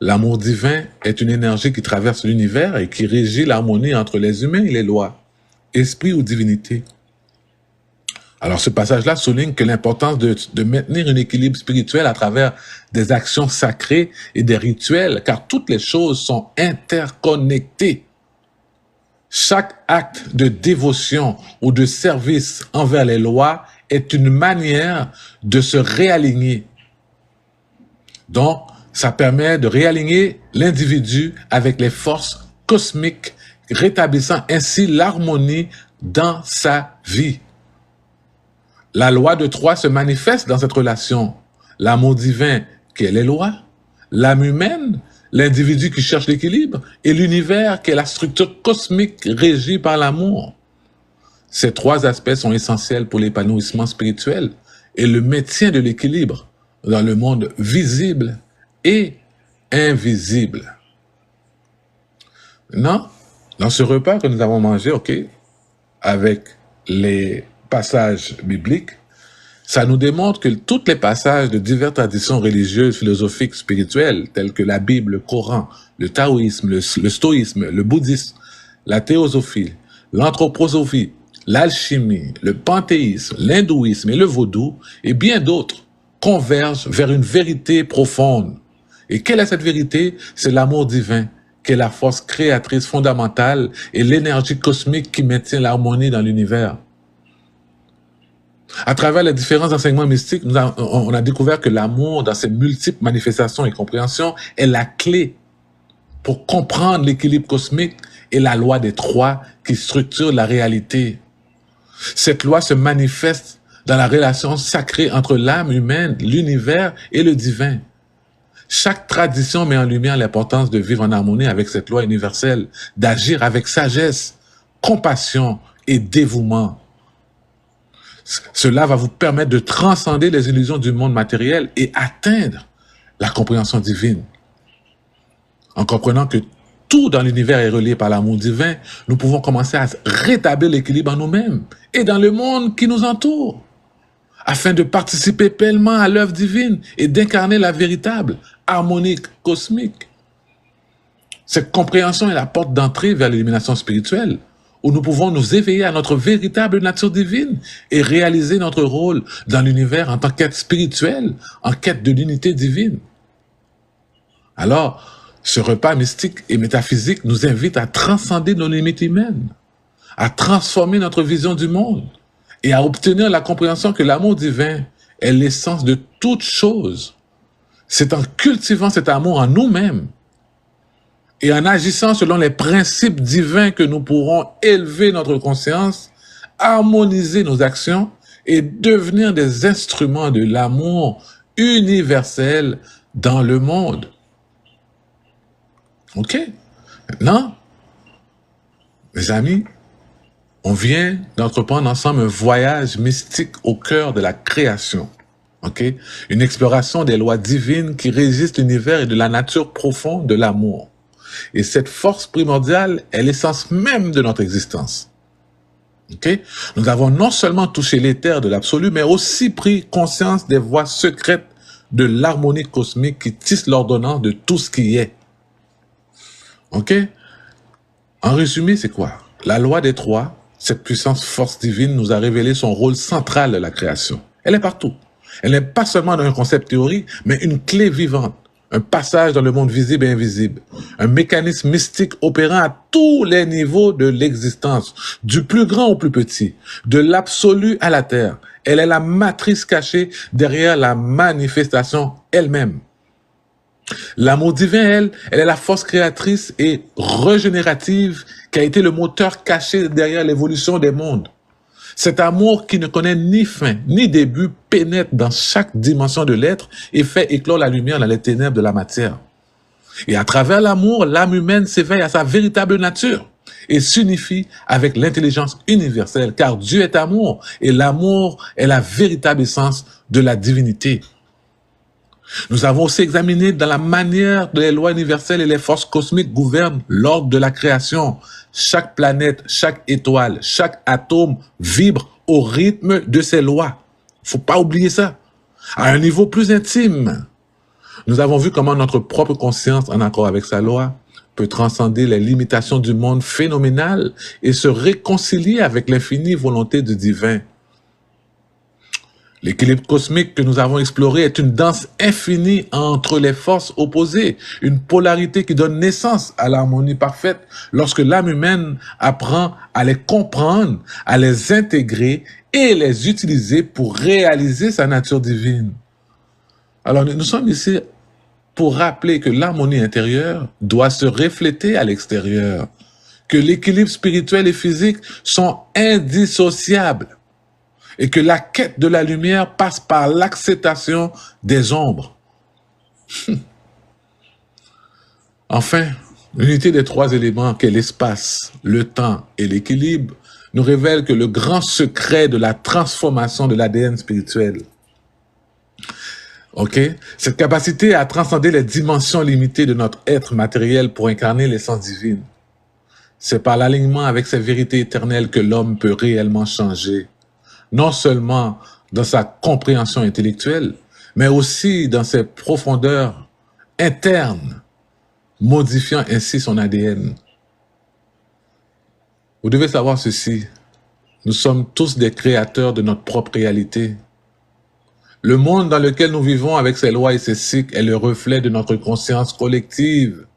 l'amour divin est une énergie qui traverse l'univers et qui régit l'harmonie entre les humains et les lois, esprit ou divinité. Alors ce passage-là souligne que l'importance de maintenir un équilibre spirituel à travers des actions sacrées et des rituels, car toutes les choses sont interconnectées. Chaque acte de dévotion ou de service envers les lois est une manière de se réaligner. Donc, ça permet de réaligner l'individu avec les forces cosmiques, rétablissant ainsi l'harmonie dans sa vie. La loi de trois se manifeste dans cette relation. L'amour divin, qui est les lois, l'âme humaine, l'individu qui cherche l'équilibre, et l'univers, qui est la structure cosmique régie par l'amour. Ces trois aspects sont essentiels pour l'épanouissement spirituel et le maintien de l'équilibre dans le monde visible et invisible. Maintenant, dans ce repas que nous avons mangé, avec les passages bibliques, ça nous démontre que tous les passages de diverses traditions religieuses, philosophiques, spirituelles, telles que la Bible, le Coran, le taoïsme, le stoïsme, le bouddhisme, la théosophie, l'anthroposophie, l'alchimie, le panthéisme, l'hindouisme et le vaudou, et bien d'autres, convergent vers une vérité profonde. Et quelle est cette vérité? C'est l'amour divin, qui est la force créatrice fondamentale et l'énergie cosmique qui maintient l'harmonie dans l'univers. À travers les différents enseignements mystiques, on a découvert que l'amour, dans ses multiples manifestations et compréhensions, est la clé pour comprendre l'équilibre cosmique et la loi des trois qui structure la réalité. Cette loi se manifeste dans la relation sacrée entre l'âme humaine, l'univers et le divin. Chaque tradition met en lumière l'importance de vivre en harmonie avec cette loi universelle, d'agir avec sagesse, compassion et dévouement. Cela va vous permettre de transcender les illusions du monde matériel et atteindre la compréhension divine. En comprenant que tout dans l'univers est relié par l'amour divin, nous pouvons commencer à rétablir l'équilibre en nous-mêmes et dans le monde qui nous entoure, afin de participer pleinement à l'œuvre divine et d'incarner la véritable harmonie cosmique. Cette compréhension est la porte d'entrée vers l'illumination spirituelle, où nous pouvons nous éveiller à notre véritable nature divine et réaliser notre rôle dans l'univers en tant qu'être spirituel, en quête de l'unité divine. Alors, ce repas mystique et métaphysique nous invite à transcender nos limites humaines, à transformer notre vision du monde et à obtenir la compréhension que l'amour divin est l'essence de toute chose. C'est en cultivant cet amour en nous-mêmes et en agissant selon les principes divins que nous pourrons élever notre conscience, harmoniser nos actions et devenir des instruments de l'amour universel dans le monde. OK? Maintenant, mes amis, on vient d'entreprendre ensemble un voyage mystique au cœur de la création. Okay? Une exploration des lois divines qui régissent l'univers et de la nature profonde de l'amour. Et cette force primordiale est l'essence même de notre existence. Okay? Nous avons non seulement touché l'éther de l'absolu, mais aussi pris conscience des voies secrètes de l'harmonie cosmique qui tisse l'ordonnance de tout ce qui est. Ok? En résumé, c'est quoi? La loi des trois, cette puissance force divine nous a révélé son rôle central de la création. Elle est partout. Elle n'est pas seulement un concept théorique, mais une clé vivante, un passage dans le monde visible et invisible, un mécanisme mystique opérant à tous les niveaux de l'existence, du plus grand au plus petit, de l'absolu à la terre. Elle est la matrice cachée derrière la manifestation elle-même. L'amour divin, elle est la force créatrice et régénérative qui a été le moteur caché derrière l'évolution des mondes. Cet amour qui ne connaît ni fin, ni début, pénètre dans chaque dimension de l'être et fait éclore la lumière dans les ténèbres de la matière. Et à travers l'amour, l'âme humaine s'éveille à sa véritable nature et s'unifie avec l'intelligence universelle, car Dieu est amour et l'amour est la véritable essence de la divinité. Nous avons aussi examiné dans la manière dont les lois universelles et les forces cosmiques gouvernent l'ordre de la création. Chaque planète, chaque étoile, chaque atome vibre au rythme de ces lois. Faut pas oublier ça. À un niveau plus intime, nous avons vu comment notre propre conscience, en accord avec sa loi, peut transcender les limitations du monde phénoménal et se réconcilier avec l'infinie volonté du divin. L'équilibre cosmique que nous avons exploré est une danse infinie entre les forces opposées, une polarité qui donne naissance à l'harmonie parfaite lorsque l'âme humaine apprend à les comprendre, à les intégrer et les utiliser pour réaliser sa nature divine. Alors nous sommes ici pour rappeler que l'harmonie intérieure doit se refléter à l'extérieur, que l'équilibre spirituel et physique sont indissociables, et que la quête de la lumière passe par l'acceptation des ombres. Enfin, l'unité des trois éléments qu'est l'espace, le temps et l'équilibre nous révèle que le grand secret de la transformation de l'ADN spirituel. Cette capacité à transcender les dimensions limitées de notre être matériel pour incarner l'essence divine. C'est par l'alignement avec ces vérités éternelles que l'homme peut réellement changer. Non seulement dans sa compréhension intellectuelle, mais aussi dans ses profondeurs internes, modifiant ainsi son ADN. Vous devez savoir ceci, nous sommes tous des créateurs de notre propre réalité. Le monde dans lequel nous vivons avec ses lois et ses cycles est le reflet de notre conscience collective.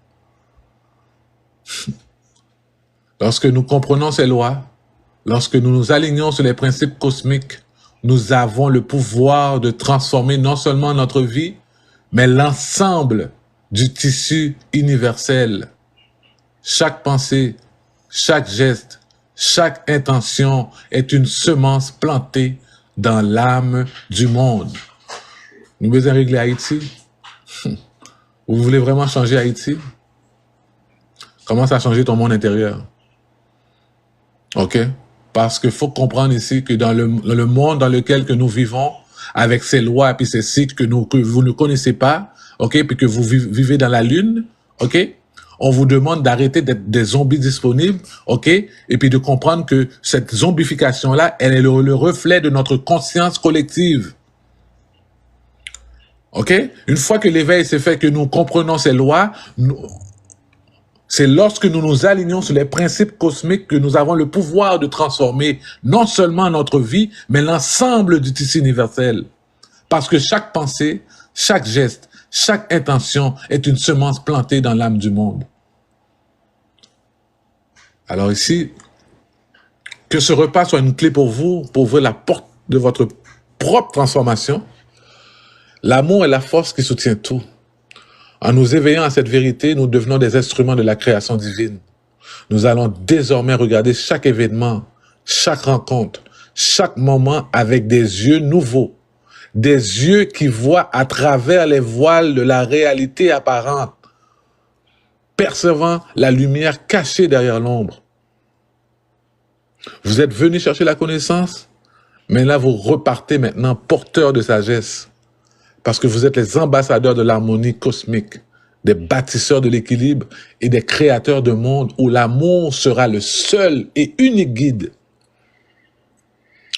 Lorsque nous comprenons ces lois, lorsque nous nous alignons sur les principes cosmiques, nous avons le pouvoir de transformer non seulement notre vie, mais l'ensemble du tissu universel. Chaque pensée, chaque geste, chaque intention est une semence plantée dans l'âme du monde. Nous devons régler Haïti. Vous voulez vraiment changer Haïti? Commence à changer ton monde intérieur. Parce qu'il faut comprendre ici que dans le monde dans lequel que nous vivons, avec ces lois et ces cycles que vous ne connaissez pas, puis que vous vivez dans la lune, on vous demande d'arrêter d'être des zombies disponibles, et puis de comprendre que cette zombification-là, elle est le reflet de notre conscience collective. Une fois que l'éveil s'est fait, que nous comprenons ces lois, c'est lorsque nous nous alignons sur les principes cosmiques que nous avons le pouvoir de transformer non seulement notre vie, mais l'ensemble du tissu universel. Parce que chaque pensée, chaque geste, chaque intention est une semence plantée dans l'âme du monde. Alors ici, que ce repas soit une clé pour vous, pour ouvrir la porte de votre propre transformation. L'amour est la force qui soutient tout. En nous éveillant à cette vérité, nous devenons des instruments de la création divine. Nous allons désormais regarder chaque événement, chaque rencontre, chaque moment avec des yeux nouveaux, des yeux qui voient à travers les voiles de la réalité apparente, percevant la lumière cachée derrière l'ombre. Vous êtes venu chercher la connaissance, mais là, vous repartez maintenant porteur de sagesse. Parce que vous êtes les ambassadeurs de l'harmonie cosmique, des bâtisseurs de l'équilibre et des créateurs de monde où l'amour sera le seul et unique guide.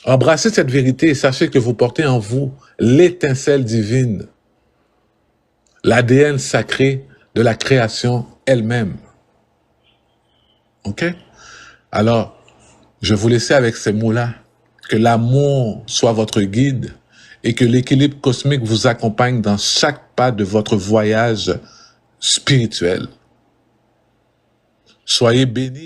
Embrassez cette vérité et sachez que vous portez en vous l'étincelle divine, l'ADN sacré de la création elle-même. OK? Alors, je vous laisse avec ces mots-là. Que l'amour soit votre guide et que l'équilibre cosmique vous accompagne dans chaque pas de votre voyage spirituel. Soyez bénis.